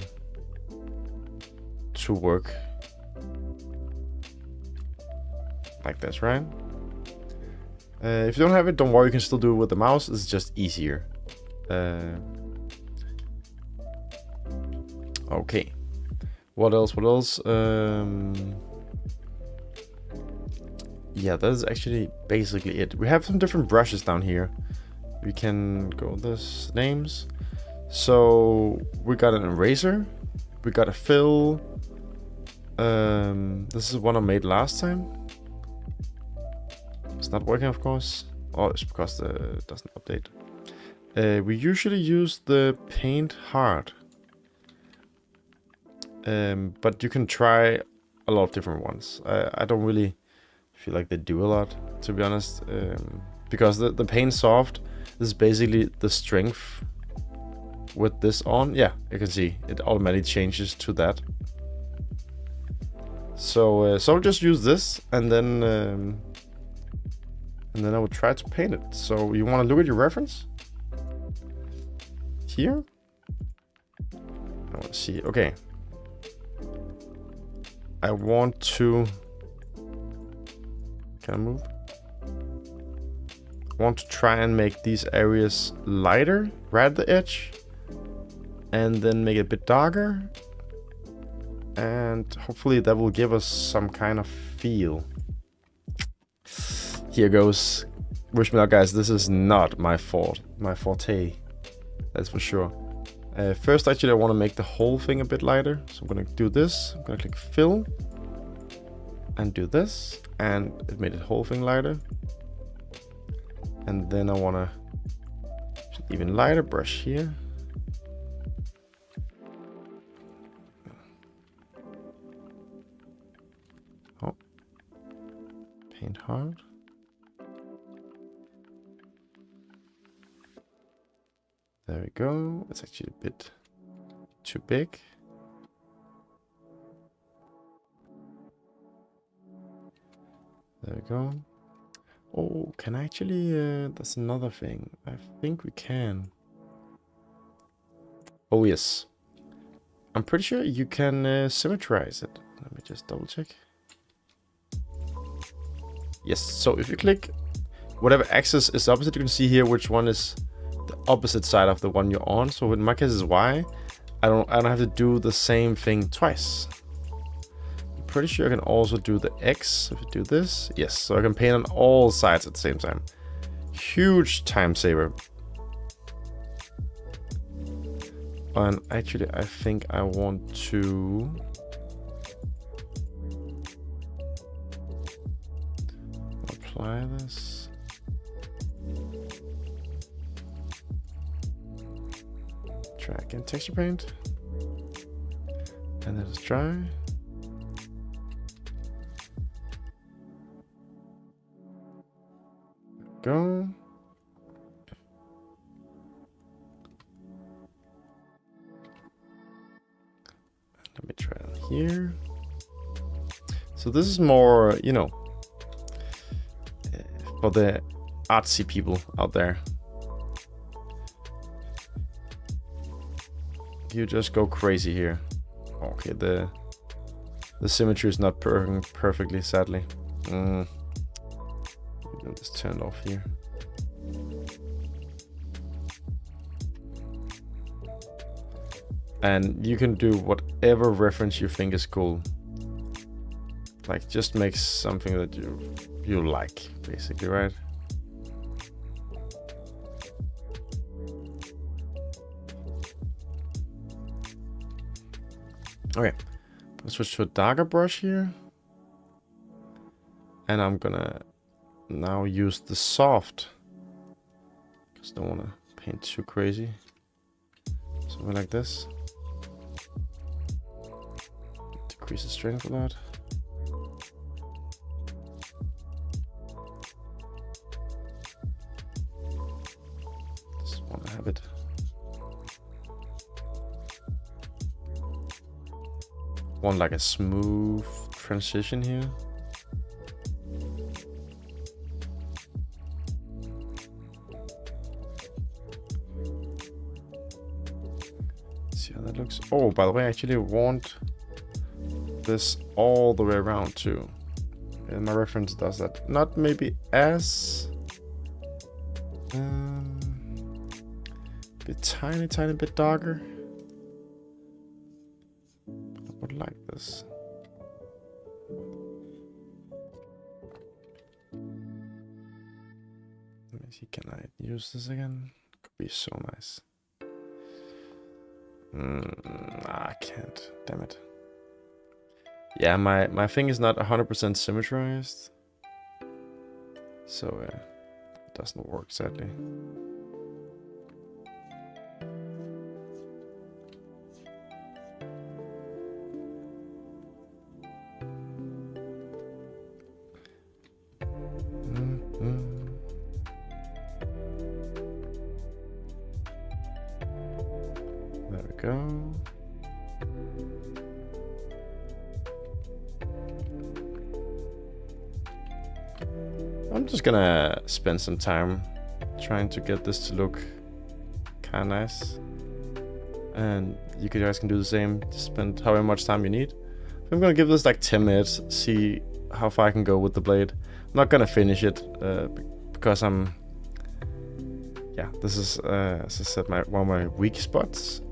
work like this, right? If you don't have it, don't worry, you can still do it with the mouse. It's just easier. Okay. What else? Yeah, that's actually basically it. We have some different brushes down here. We can go this names. So we got an eraser. We got a fill. This is one I made last time. It's not working, of course. Oh, it's because it doesn't update. We usually use the paint hard. But you can try a lot of different ones. I don't really feel like they do a lot, to be honest, because the paint soft is basically the strength with this on. Yeah, you can see it automatically changes to that. So I'll just use this, and then I will try to paint it. So you want to look at your reference here. I want to see. Okay, I want to. Can I move? I want to try and make these areas lighter right at the edge, and then make it a bit darker, and hopefully that will give us some kind of feel. Here goes. Wish me luck, guys. This is not my forte. That's for sure. First, actually, I want to make the whole thing a bit lighter. So I'm gonna do this. I'm gonna click fill and do this, and it made the whole thing lighter. And then I want to even lighter brush here. Oh, paint hard. There we go. It's actually a bit too big. There we go. Oh, can I actually... that's another thing. I think we can. Oh, yes. I'm pretty sure you can symmetrize it. Let me just double check. Yes, so if you click whatever axis is opposite, you can see here which one is the opposite side of the one you're on. So in my case is Y. I don't have to do the same thing twice. Pretty sure I can also do the X if I do this. Yes, so I can paint on all sides at the same time. Huge time saver. And actually, I think I want to apply this. Drag in texture paint. And then it's dry. Go. Let me try it here. So this is more, you know, for the artsy people out there. You just go crazy here. Okay, the symmetry is not perfectly, sadly. This turned off here. And you can do whatever reference you think is cool. Like, just make something that you like, basically, right? Okay, let's switch to a darker brush here. And I'm gonna now use the soft, because I don't want to paint too crazy. Something like this. Decrease the strength a lot. Just want to have it. Want like a smooth transition here. See how that looks. Oh, by the way, I actually want this all the way around too. And my reference does that. Not maybe as a tiny bit darker. I would like this. Let me see, can I use this again? Could be so nice. I can't. Damn it. Yeah, my thing is not 100% symmetrized, so it doesn't work, sadly. go. I'm just gonna spend some time trying to get this to look kind of nice. And you guys can do the same. Just spend however much time you need. I'm gonna give this like 10 minutes, see how far I can go with the blade. I'm not gonna finish it because this is as I said, one of my weak spots.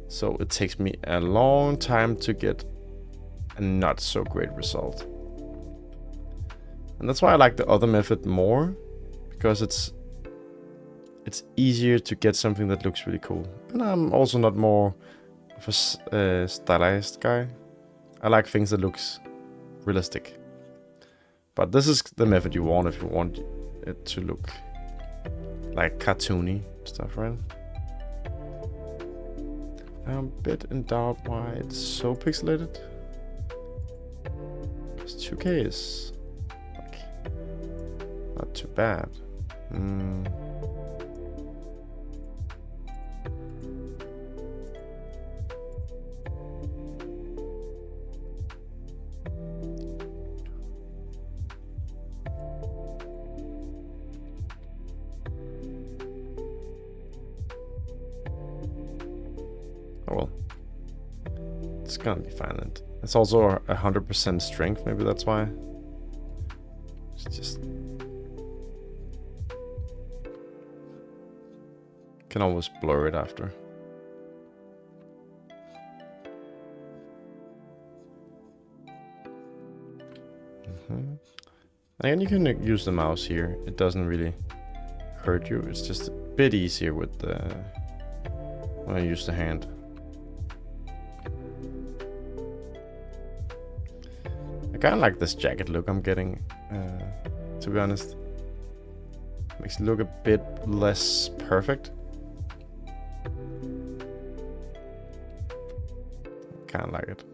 So it takes me a long time to get a not so great result. And that's why I like the other method more, because it's easier to get something that looks really cool. And I'm also not more of a stylized guy. I like things that looks realistic. But this is the method you want if you want it to look like cartoony stuff, right? I'm a bit in doubt why it's so pixelated. This 2K is like not too bad. Oh well, it's gonna be fine. And it's also 100% strength, maybe that's why. It's just can always blur it after. And you can use the mouse here. It doesn't really hurt you. It's just a bit easier with the when I use the hand. I kind of like this jacket look I'm getting, to be honest. Makes it look a bit less perfect. Kind of like it.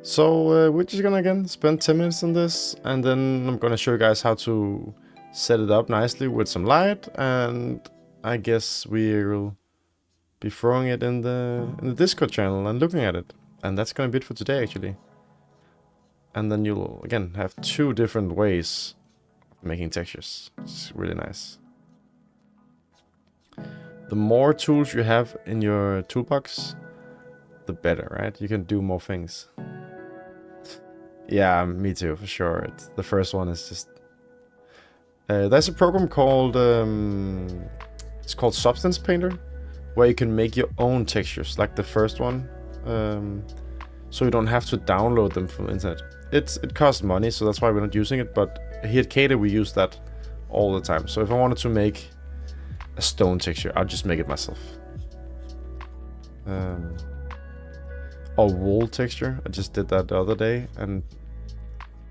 So we're just gonna again spend 10 minutes on this, and then I'm gonna show you guys how to set it up nicely with some light, and I guess we'll be throwing it in the Discord channel and looking at it. And that's gonna be it for today, actually. And then you'll again have 2 different ways of making textures. It's really nice. The more tools you have in your toolbox, the better, right? You can do more things. Yeah, me too, for sure. The first one is just... there's a program called... it's called Substance Painter, where you can make your own textures, like the first one. So you don't have to download them from the internet. It costs money, so that's why we're not using it. But here at CADA, we use that all the time. So if I wanted to make a stone texture, I'll just make it myself. Or wool texture. I just did that the other day and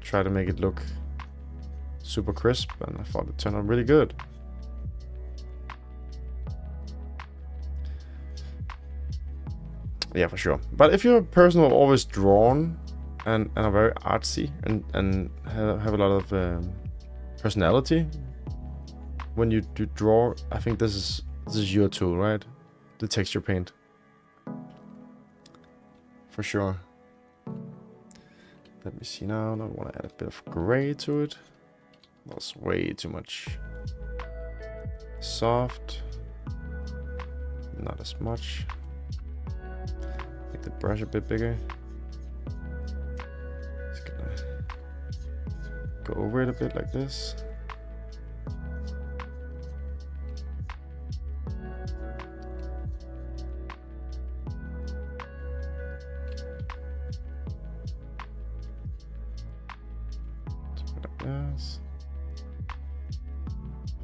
tried to make it look super crisp, and I thought it turned out really good. Yeah, for sure. But if you're a person who's always drawn and are very artsy and have a lot of personality when you do draw, I think this is your tool, right? The texture paint. For sure. Let me see now. I want to add a bit of gray to it. That's way too much. Soft. Not as much. Make the brush a bit bigger. Just gonna go over it a bit like this. Yes.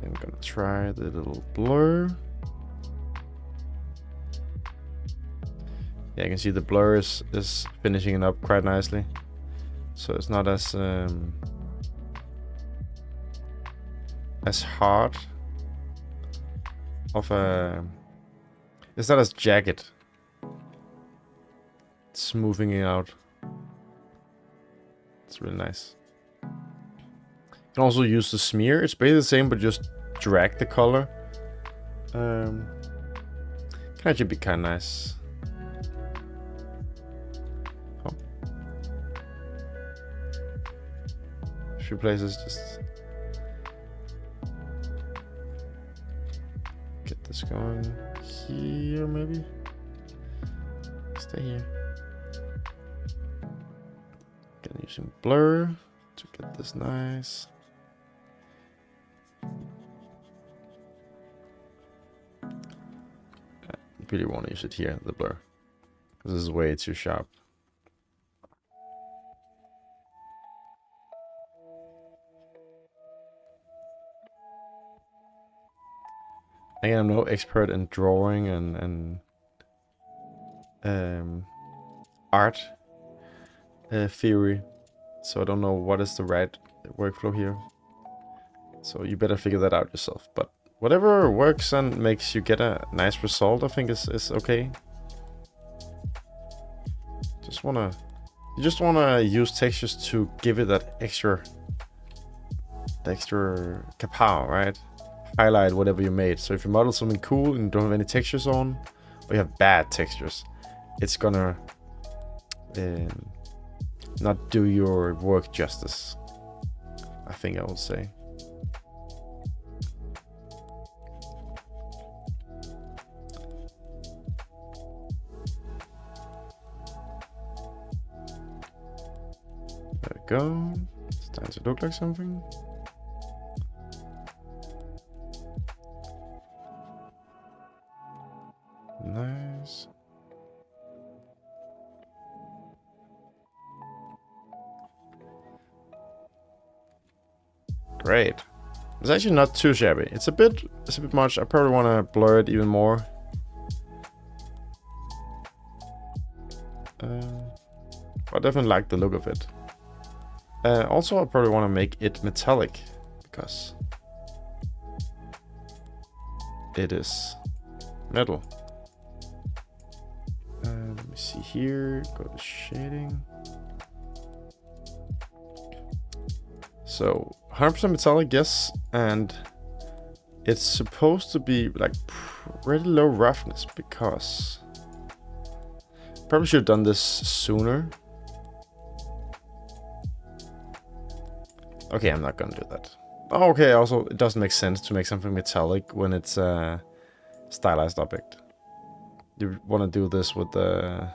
I'm gonna try the little blur. Yeah, you can see the blur is finishing it up quite nicely. So it's not as hard of a... It's not as jagged. It's smoothing it out. It's really nice. You can also use the smear. It's basically the same, but just drag the color. Kind Can actually be kind of nice. Oh. A few places, just get this going here, maybe. Stay here. Again, using blur to get this nice. I really want to use it here, the blur. This is way too sharp. Again, I'm no expert in drawing and art theory, so I don't know what is the right workflow here. So you better figure that out yourself. But whatever works and makes you get a nice result, I think is okay. You just wanna use textures to give it that extra kapow, right? Highlight whatever you made. So if you model something cool and you don't have any textures on, or you have bad textures, it's gonna not do your work justice, I think I would say. There we go. It's time to look like something. Nice. Great. It's actually not too shabby. It's a bit much. I probably want to blur it even more. I definitely like the look of it. Also, I probably want to make it metallic because it is metal. Let me see here. Go to shading. So 100% metallic, yes, and it's supposed to be like pretty low roughness because probably should have done this sooner. Okay, I'm not gonna do that. Oh, okay, also it doesn't make sense to make something metallic when it's a stylized object. You want to do this with the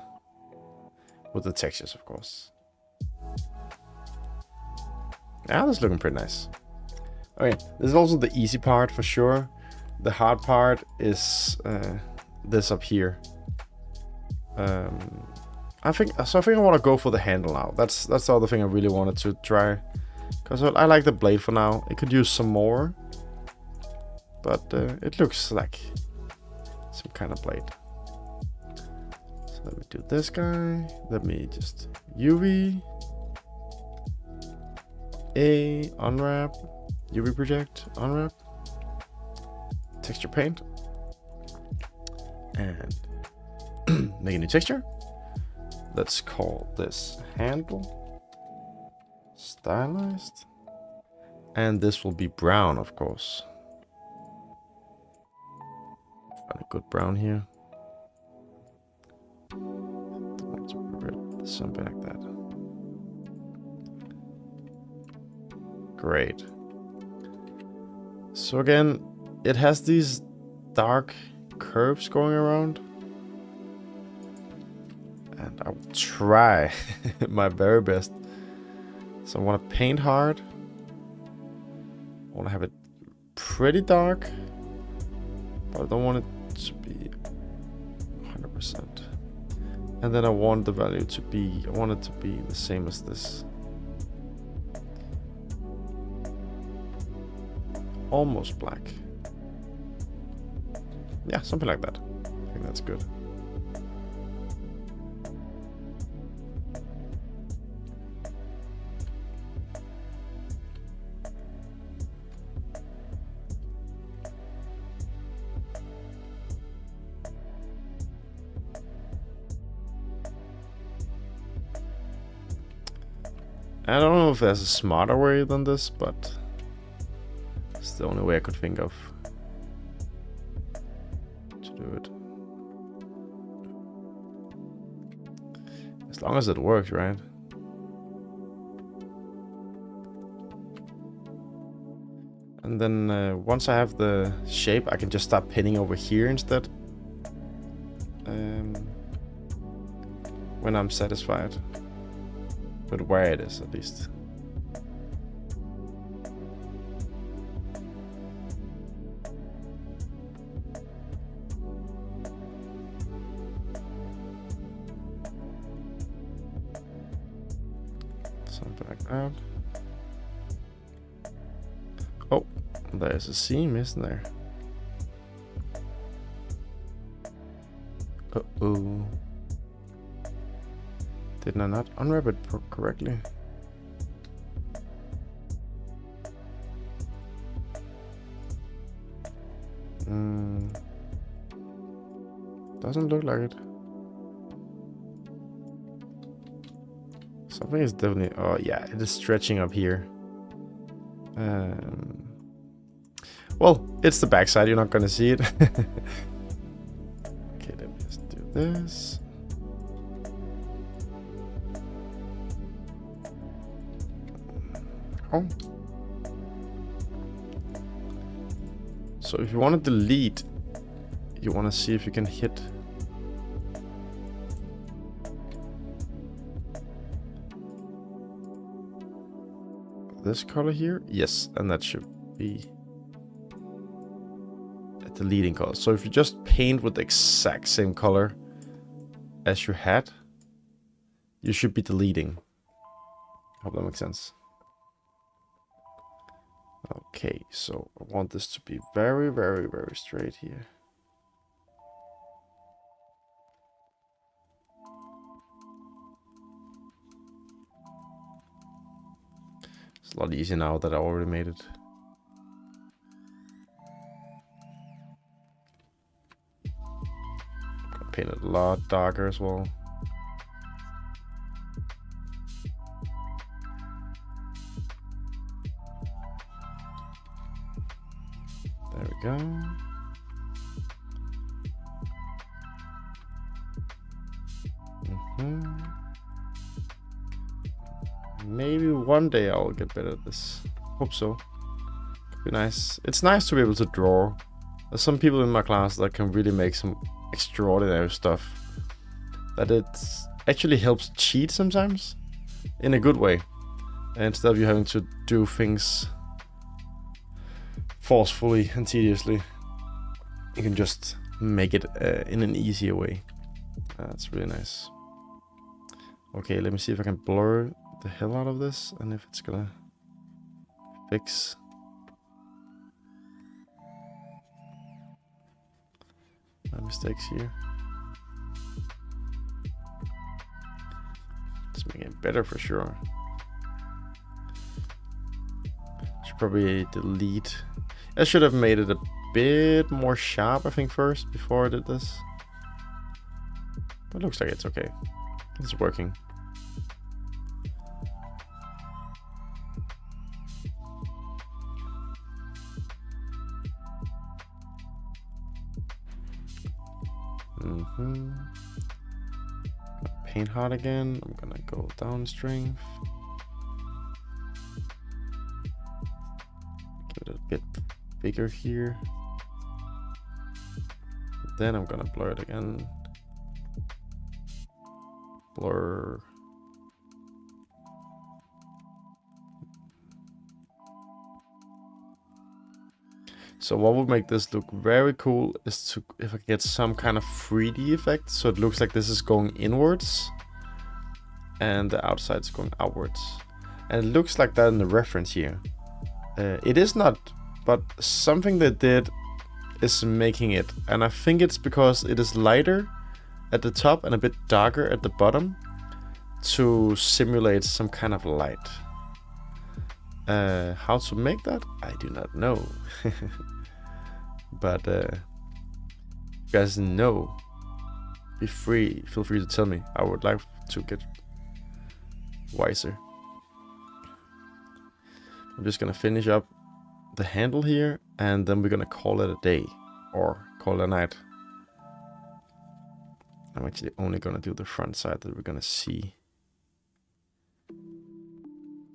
textures, of course. Yeah, that's looking pretty nice. Okay, this is also the easy part for sure. The hard part is this up here. I think I want to go for the handle now. That's the other thing I really wanted to try, because I like the blade for now. It could use some more, but it looks like some kind of blade. So let me do this guy. Let me just UV. Unwrap, UV project, unwrap, texture paint, and make a new texture. Let's call this handle stylized, and this will be brown, of course. Find a good brown here. Don't want to put something like that. Great. So again, it has these dark curves going around, and I will try my very best. So I want to paint hard. I want to have it pretty dark, but I don't want it to be 100%. And then I want the value to be, I want it to be the same as this. Almost black. Yeah, something like that. I think that's good. I don't know if there's a smarter way than this, but it's the only way I could think of to do it. As long as it works, right? And then once I have the shape, I can just start pinning over here instead. When I'm satisfied with where it is, at least. Something like that. Oh, there's a seam, isn't there? Uh-oh. Did I not unwrap it correctly? Doesn't look like it. Something is definitely... Oh yeah, it is stretching up here. Well, it's the backside. You're not gonna see it. Okay, let me just do this. Oh. So if you want to delete, you want to see if you can hit this color here. Yes, and that should be a deleting color. So if you just paint with the exact same color as you had, you should be deleting. Hope that makes sense. Okay, so I want this to be very, very, very straight here. It's a lot easier now that I already made it. Gonna paint it a lot darker as well. There we go. Maybe one day I'll get better at this. Hope so. Could be nice. It's nice to be able to draw. There's some people in my class that can really make some extraordinary stuff. That it actually helps cheat sometimes. In a good way. Instead of you having to do things forcefully and tediously, you can just make it in an easier way. That's really nice. Okay, let me see if I can blur the hell out of this and if it's gonna fix. My mistakes here. Let's make it better for sure. Should probably delete. I should have made it a bit more sharp, I think, first before I did this. But it looks like it's okay. It's working. Paint hard again. I'm gonna go down strength. Give it a bit bigger here. Then I'm gonna blur it again. Blur. So what would make this look very cool is to, if I get some kind of 3D effect, so it looks like this is going inwards and the outside is going outwards. And it looks like that in the reference here. It is not, but something they did is making it. And I think it's because it is lighter at the top and a bit darker at the bottom to simulate some kind of light. How to make that? I do not know. But you guys know, feel free to tell me. I would like to get wiser. I'm just gonna finish up the handle here and then we're gonna call it a day or call it a night. I'm actually only gonna do the front side that we're gonna see.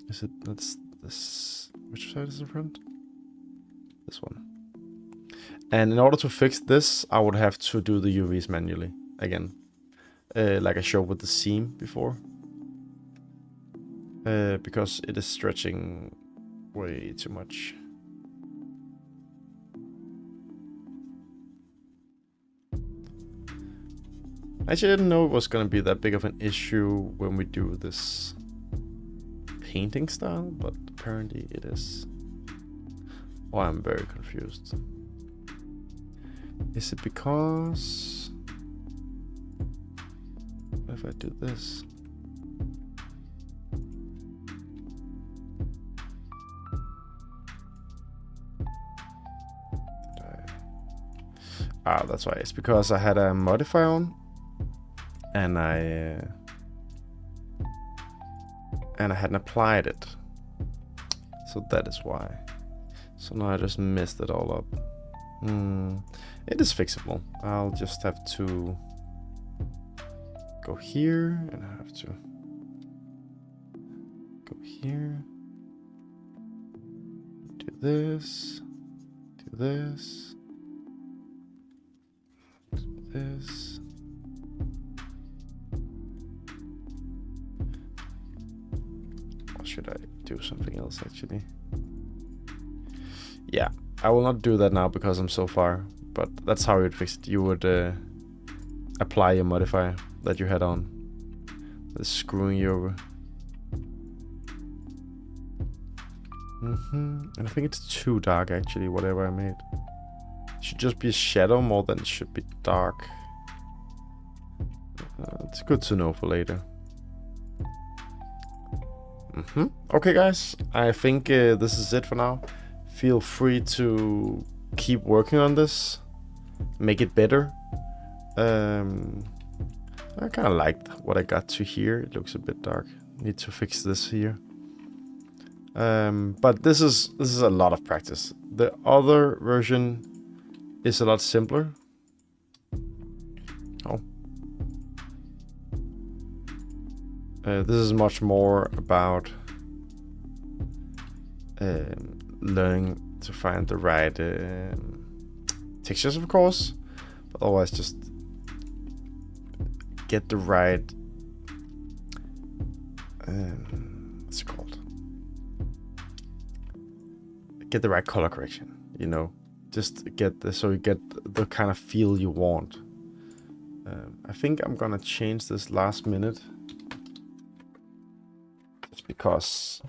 Is it, that's this, which side is the front? This one. And in order to fix this, I would have to do the UVs manually again. Like I showed with the seam before. Because it is stretching way too much. Actually, I didn't know it was gonna be that big of an issue when we do this painting style, but apparently it is. Oh, I'm very confused. Is it because what if I do this? That's why. It's because I had a modifier on, and I hadn't applied it. So that is why. So now I just messed it all up. It is fixable. I'll just have to go here, and I have to go here. Do this. Do this. Do this. Or should I do something else actually? Yeah, I will not do that now because I'm so far, but that's how you would fix it. You would apply your modifier that you had on. That's screwing you over. And I think it's too dark actually, whatever I made. It should just be a shadow more than it should be dark. It's good to know for later. Okay guys, I think this is it for now. Feel free to keep working on this, make it better. I kind of liked what I got to here. It looks a bit dark. Need to fix this here. But this is a lot of practice. The other version is a lot simpler. Oh. This is much more about learning to find the right textures, of course, but otherwise just get the right what's it called? Get the right color correction, you know, just get the, so you get the kind of feel you want. I think I'm gonna change this last minute just because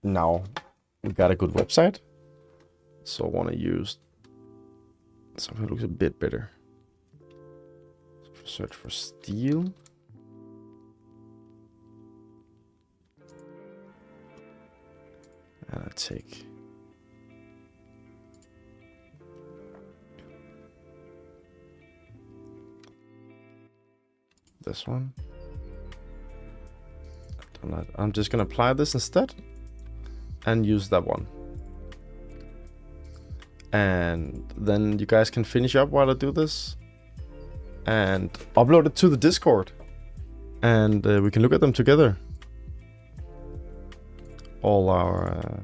now we got a good website, so I want to use something that looks a bit better. So search for steel. And I take this one. I'm just gonna apply this instead and use that one. And then you guys can finish up while I do this and upload it to the Discord, and we can look at them together. All our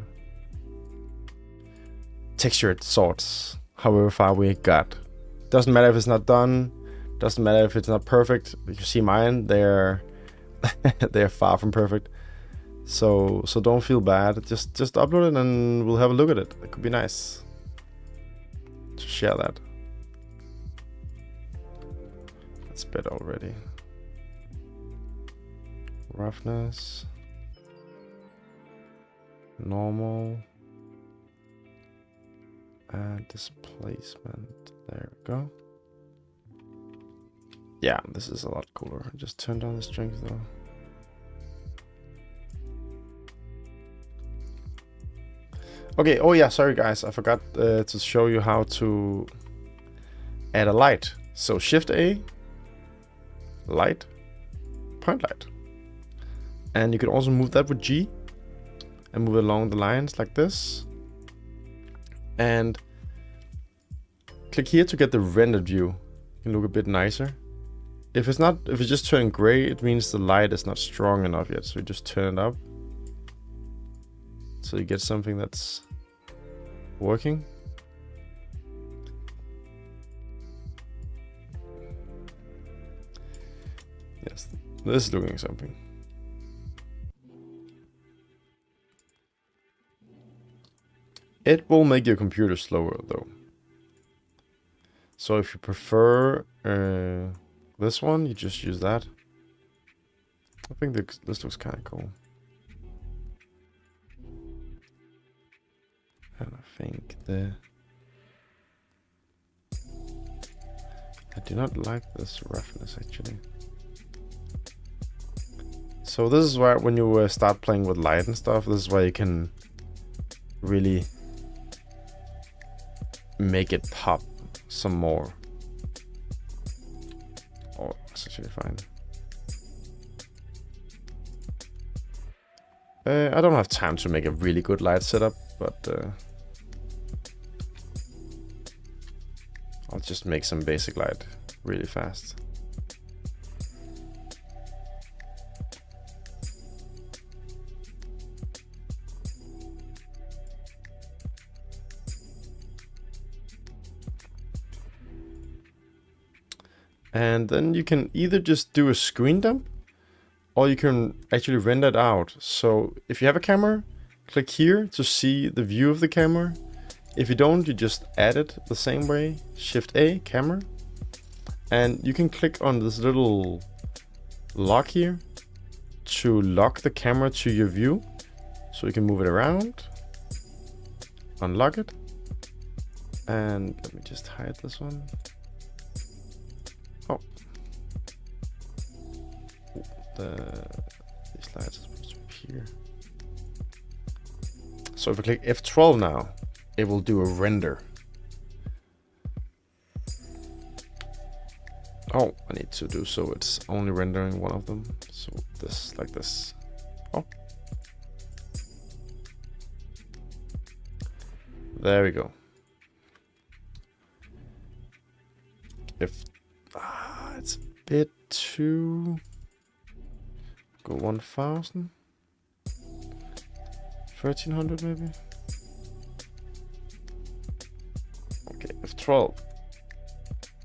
textured sorts, however far we got. Doesn't matter if it's not done, doesn't matter if it's not perfect. You see mine, they're they're far from perfect. So don't feel bad. Just upload it and we'll have a look at it. It could be nice to share that. That's better already. Roughness. Normal. And displacement. There we go. Yeah, this is a lot cooler. Just turn down the strength though. Okay, oh yeah, sorry guys, I forgot to show you how to add a light. So Shift A, light, point light. And you can also move that with G and move it along the lines like this. And click here to get the rendered view. You can look a bit nicer. if it's just turning gray, it means the light is not strong enough yet. So you just turn it up. So you get something that's working. Yes, this is doing something. It will make your computer slower though. So if you prefer this one, you just use that. I think this looks kind of cool. And I think I do not like this roughness actually. So this is why when you start playing with light and stuff, this is why you can really make it pop some more. Oh, that's actually fine. I don't have time to make a really good light setup, but I'll just make some basic light really fast. And then you can either just do a screen dump, or you can actually render it out. So if you have a camera, click here to see the view of the camera. If you don't, you just add it the same way. Shift A, camera. And you can click on this little lock here to lock the camera to your view. So you can move it around, unlock it. And let me just hide this one. Oh. These lights are supposed to be here. So if I click F12 now, it will do a render. Oh, I need to do so it's only rendering one of them. So this, like this. Oh. There we go. If it's a bit too, go 1000, 1300 maybe. Okay, F12.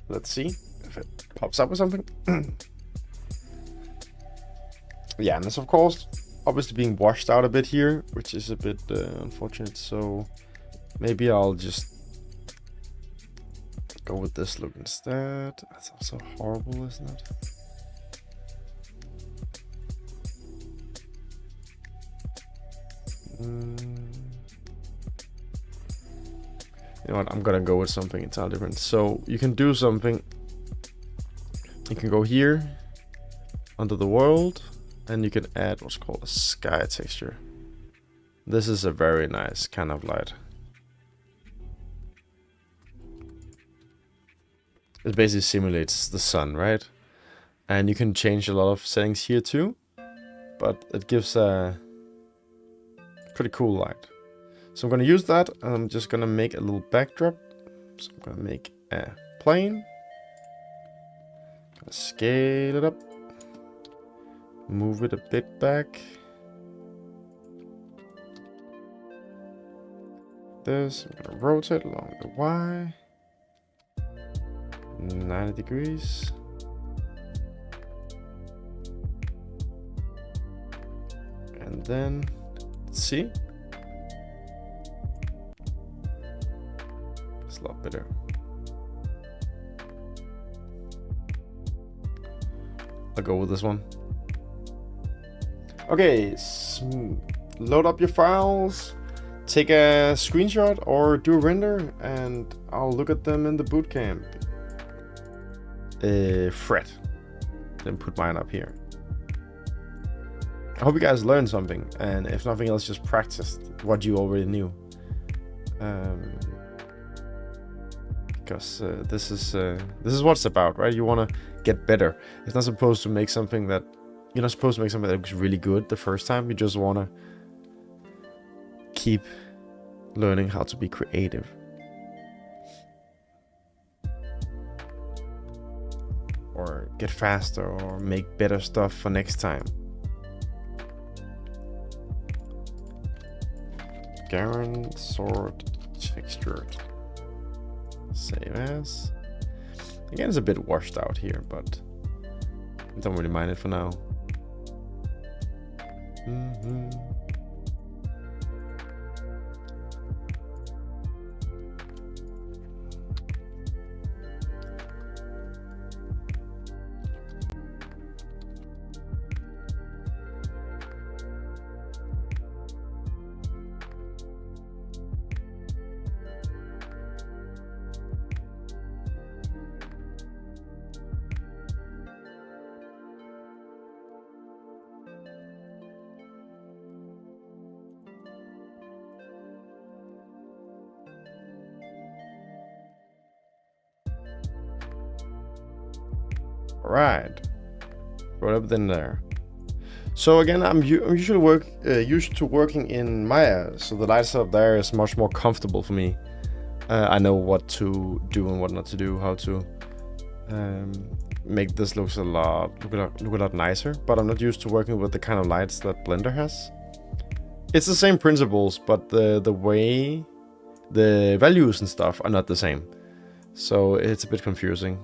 Let's see if it pops up with something. Yeah, and this of course obviously being washed out a bit here, which is a bit unfortunate. So maybe I'll just go with this look instead. That's also horrible, isn't it? You know what? I'm gonna go with something entirely different. So you can do something. You can go here under the world, and you can add what's called a sky texture. This is a very nice kind of light. It basically simulates the sun, right? And you can change a lot of settings here too, but it gives a pretty cool light. So I'm gonna use that, and I'm just gonna make a little backdrop. So I'm gonna make a plane. Gonna scale it up. Move it a bit back. This, I'm gonna rotate along the Y. 90 degrees. And then, let's see. It's a lot better. I'll go with this one. Okay, load up your files, take a screenshot or do a render, and I'll look at them in the bootcamp. Fret. Then put mine up here. I hope you guys learned something, and if nothing else, just practiced what you already knew. Because this is what it's about, right? You want to get better. It's not supposed to make something that you're not supposed to make something that looks really good the first time. You just want to keep learning how to be creative. or get faster or make better stuff for next time. Garant sword textured. Save as. Again, it's a bit washed out here, but I don't really mind it for now. Right, right up in there. So again, I'm usually used to working in Maya, so the light setup there is much more comfortable for me. I know what to do and what not to do, how to make this look a lot nicer. But I'm not used to working with the kind of lights that Blender has. It's the same principles, but the way the values and stuff are not the same, so it's a bit confusing.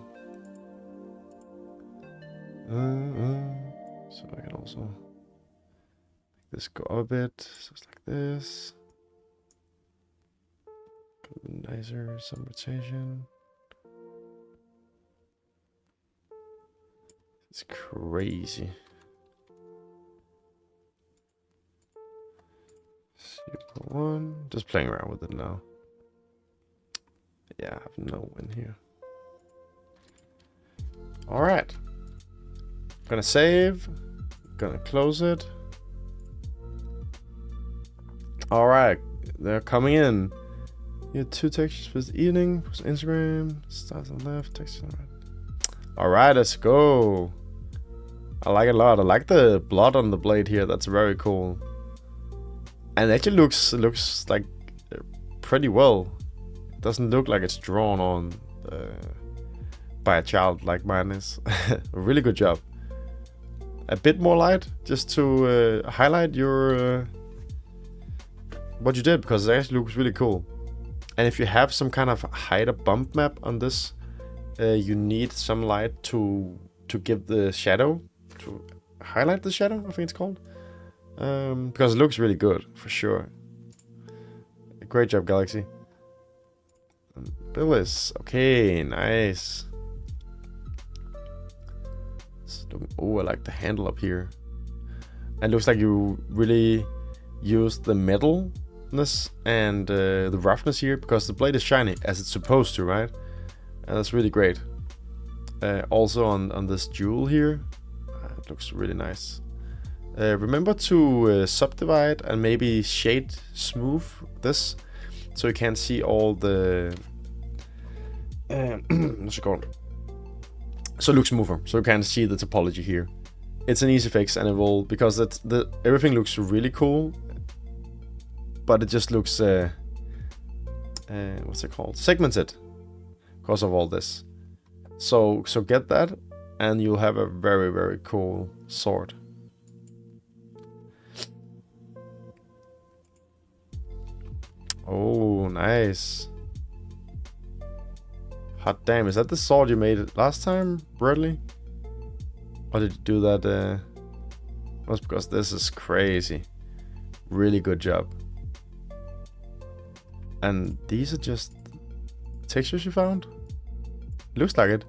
So I can also make this go up a bit, so it's like this. Nicer, some rotation. It's crazy. Super one, just playing around with it now. Yeah, I have no win here. All right. Gonna save, gonna close it. All right, they're coming in. You have 2 textures for this evening. Instagram, stars on the left, texture on the right. All right, let's go. I like it a lot. I like the blood on the blade here. That's very cool. And it actually looks like pretty well. It doesn't look like it's drawn on by a child like mine is. Really good job. A bit more light just to highlight your what you did, because it actually looks really cool. And if you have some kind of hide a bump map on this, you need some light to give the shadow, to highlight the shadow, I think it's called, because it looks really good for sure. Great job, Galaxy. Billis, okay, nice. Oh, I like the handle up here. And it looks like you really used the metalness and the roughness here, because the blade is shiny as it's supposed to, right? And that's really great. Also on this jewel here, it looks really nice. Remember to subdivide and maybe shade smooth this, so you can see all the what's it called? So it looks smoother, so you can see the topology here. It's an easy fix, and it will, because everything looks really cool, but it just looks what's it called? Segmented, because of all this. So get that, and you'll have a very, very cool sword. Oh, nice. Hot damn, is that the sword you made last time, Bradley? Or did you do that? That's because this is crazy. Really good job. And these are just textures you found? Looks like it.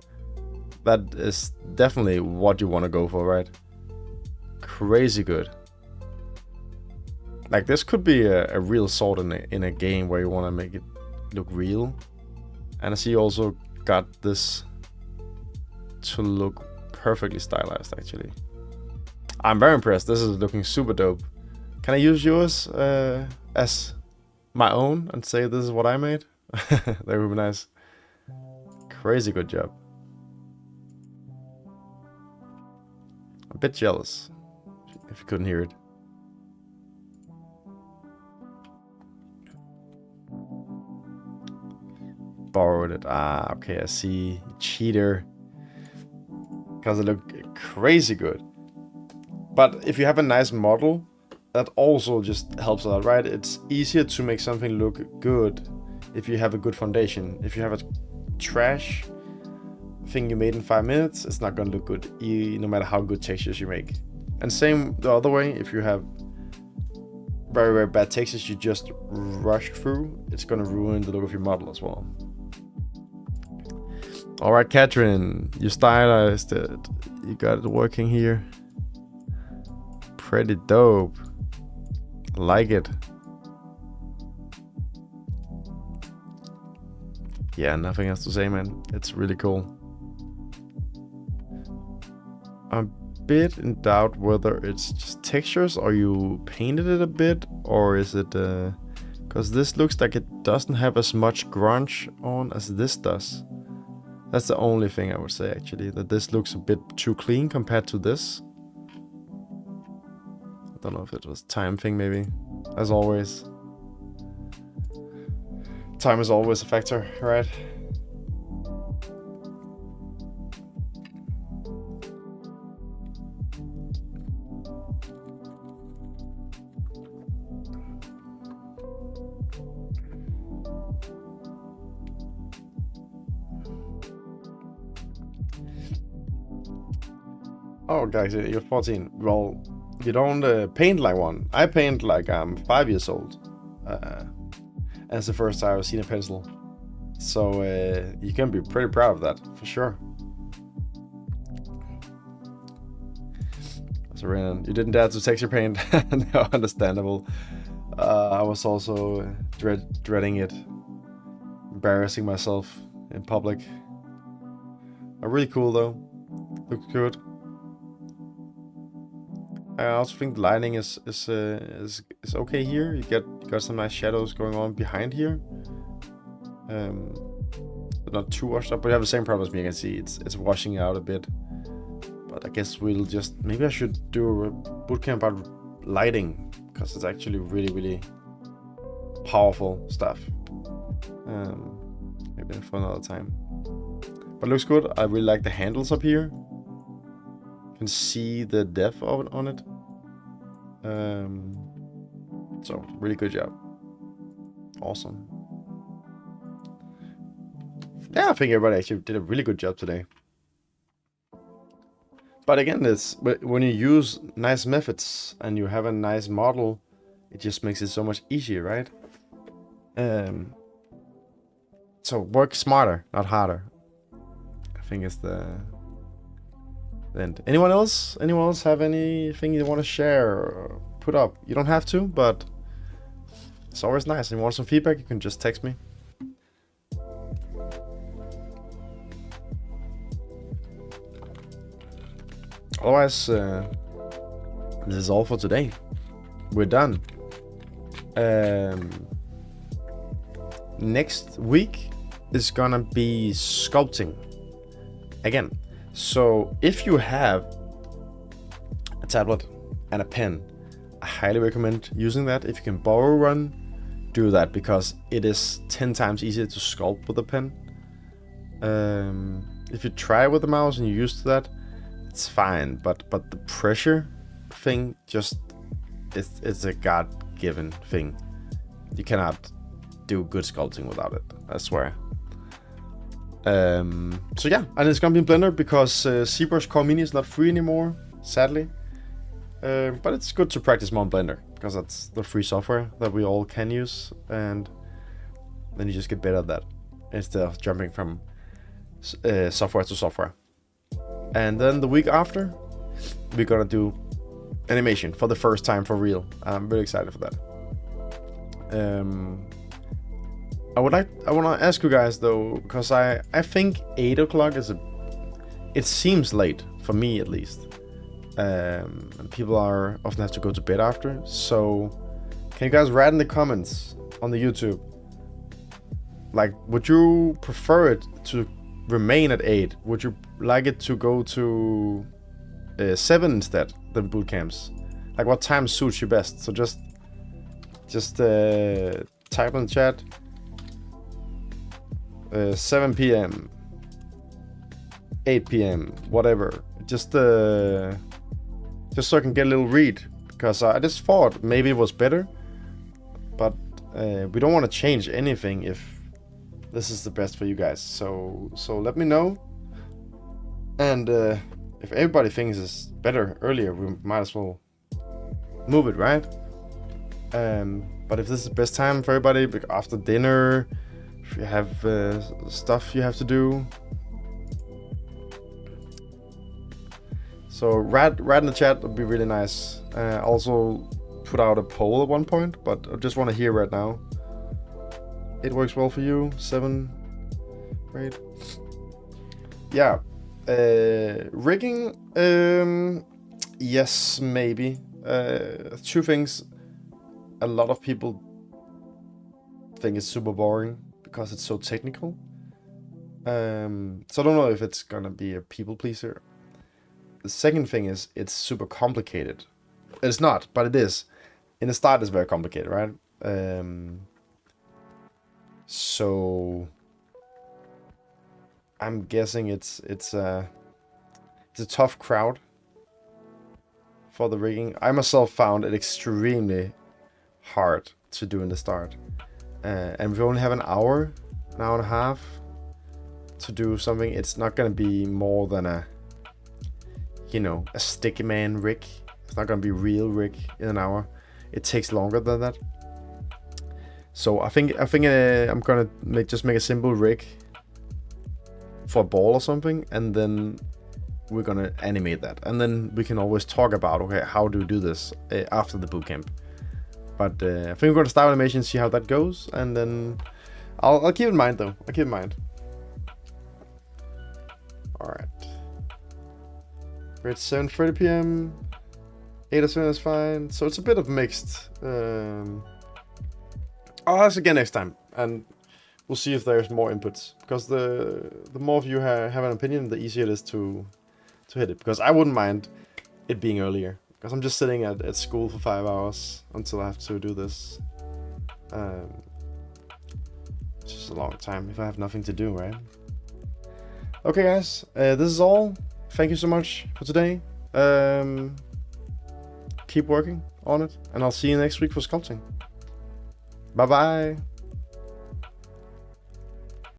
That is definitely what you want to go for, right? Crazy good. Like, this could be a real sword in a game where you want to make it look real. And I see you also got this to look perfectly stylized, actually. I'm very impressed. This is looking super dope. Can I use yours as my own and say this is what I made? That would be nice. Crazy good job. A bit jealous, if you couldn't hear it. Borrowed it. Ah, okay, I see. Cheater. because they look crazy good. But if you have a nice model, that also just helps a lot, right? It's easier to make something look good if you have a good foundation. If you have a trash thing you made in 5 minutes, it's not gonna look good, no matter how good textures you make. And same the other way, if you have very, very bad textures you just rush through, it's gonna ruin the look of your model as well. All right, Katrin, you stylized it. You got it working here. Pretty dope. I like it. Yeah, nothing else to say, man. It's really cool. I'm a bit in doubt whether it's just textures or you painted it a bit, or is it because this looks like it doesn't have as much grunge on as this does. That's the only thing I would say, actually, that this looks a bit too clean compared to this. I don't know if it was time thing, maybe. As always, time is always a factor, right? Oh, guys, you're 14. Well, you don't paint like one. I paint like I'm 5 years old. That's the first time I've seen a pencil. So you can be pretty proud of that, for sure. So Renan, you didn't dare to texture paint. No, understandable. I was also dreading it. Embarrassing myself in public. Really cool though. Looks good. I also think the lighting is okay here. You got some nice shadows going on behind here, but not too washed up. But you have the same problem as me. You can see it's washing out a bit. But I guess we'll just, maybe I should do a bootcamp about lighting, because it's actually really powerful stuff. Maybe for another time. But it looks good. I really like the handles up here. Can see the depth of it on it. So really good job. Awesome. Yeah, I think everybody actually did a really good job today. But again, it's when you use nice methods and you have a nice model, it just makes it so much easier, right? So work smarter, not harder. I think it's the end. Anyone else? Anyone else have anything you want to share or put up? You don't have to, but it's always nice. If you want some feedback, you can just text me. Otherwise, this is all for today. We're done. Next week is gonna be sculpting again. So if you have a tablet and a pen, I highly recommend using that. If you can borrow one, do that, because it is 10 times easier to sculpt with a pen. If you try with the mouse and you're used to that, it's fine, but the pressure thing, just it's a God-given thing. You cannot do good sculpting without it, I swear. So yeah, and it's gonna be in Blender because ZBrush Core Mini is not free anymore, sadly. But it's good to practice more in Blender, because that's the free software that we all can use, and then you just get better at that instead of jumping from software to software. And then the week after, we're gonna do animation for the first time for real. I'm really excited for that. I want to ask you guys though, because I think 8 o'clock it seems late for me at least. And people often have to go to bed after. So can you guys write in the comments on the YouTube, like, would you prefer it to remain at 8? Would you like it to go to 7 instead, the boot camps? Like, what time suits you best? So just type in the chat 7 p.m, 8 p.m, whatever. just so I can get a little read, because I just thought maybe it was better, but we don't want to change anything if this is the best for you guys. So let me know, and if everybody thinks it's better earlier, we might as well move it, right? But if this is the best time for everybody, after dinner, if you have stuff you have to do, so write in the chat would be really nice. Also put out a poll at one point, but I just want to hear right now. It works well for you, 7, right? Yeah, rigging, yes, maybe. 2 things. A lot of people think it's super boring because it's so technical. So I don't know if it's gonna be a people pleaser. The second thing is it's super complicated. It's not, but it is. In the start, it's very complicated, right? So I'm guessing it's a tough crowd for the rigging. I myself found it extremely hard to do in the start, and we only have an hour and a half to do something. It's not gonna be more than a sticky man rig. It's not gonna be real rig in an hour. It takes longer than that. So I think I'm gonna make a simple rig for a ball or something, and then we're gonna animate that, and then we can always talk about, okay, how do we do this after the bootcamp. But I think we're gonna start animation, see how that goes, and then I'll keep in mind though. I'll keep in mind. All right. We're at 7:30 p.m. 8 or 7 is fine. So it's a bit of mixed. I'll ask again next time, and we'll see if there's more inputs. Because the more of you have an opinion, the easier it is to hit it. Because I wouldn't mind it being earlier. Because I'm just sitting at school for 5 hours until I have to do this. It's just a long time if I have nothing to do, right? Okay, guys. This is all. Thank you so much for today. Keep working on it, and I'll see you next week for sculpting. Bye bye.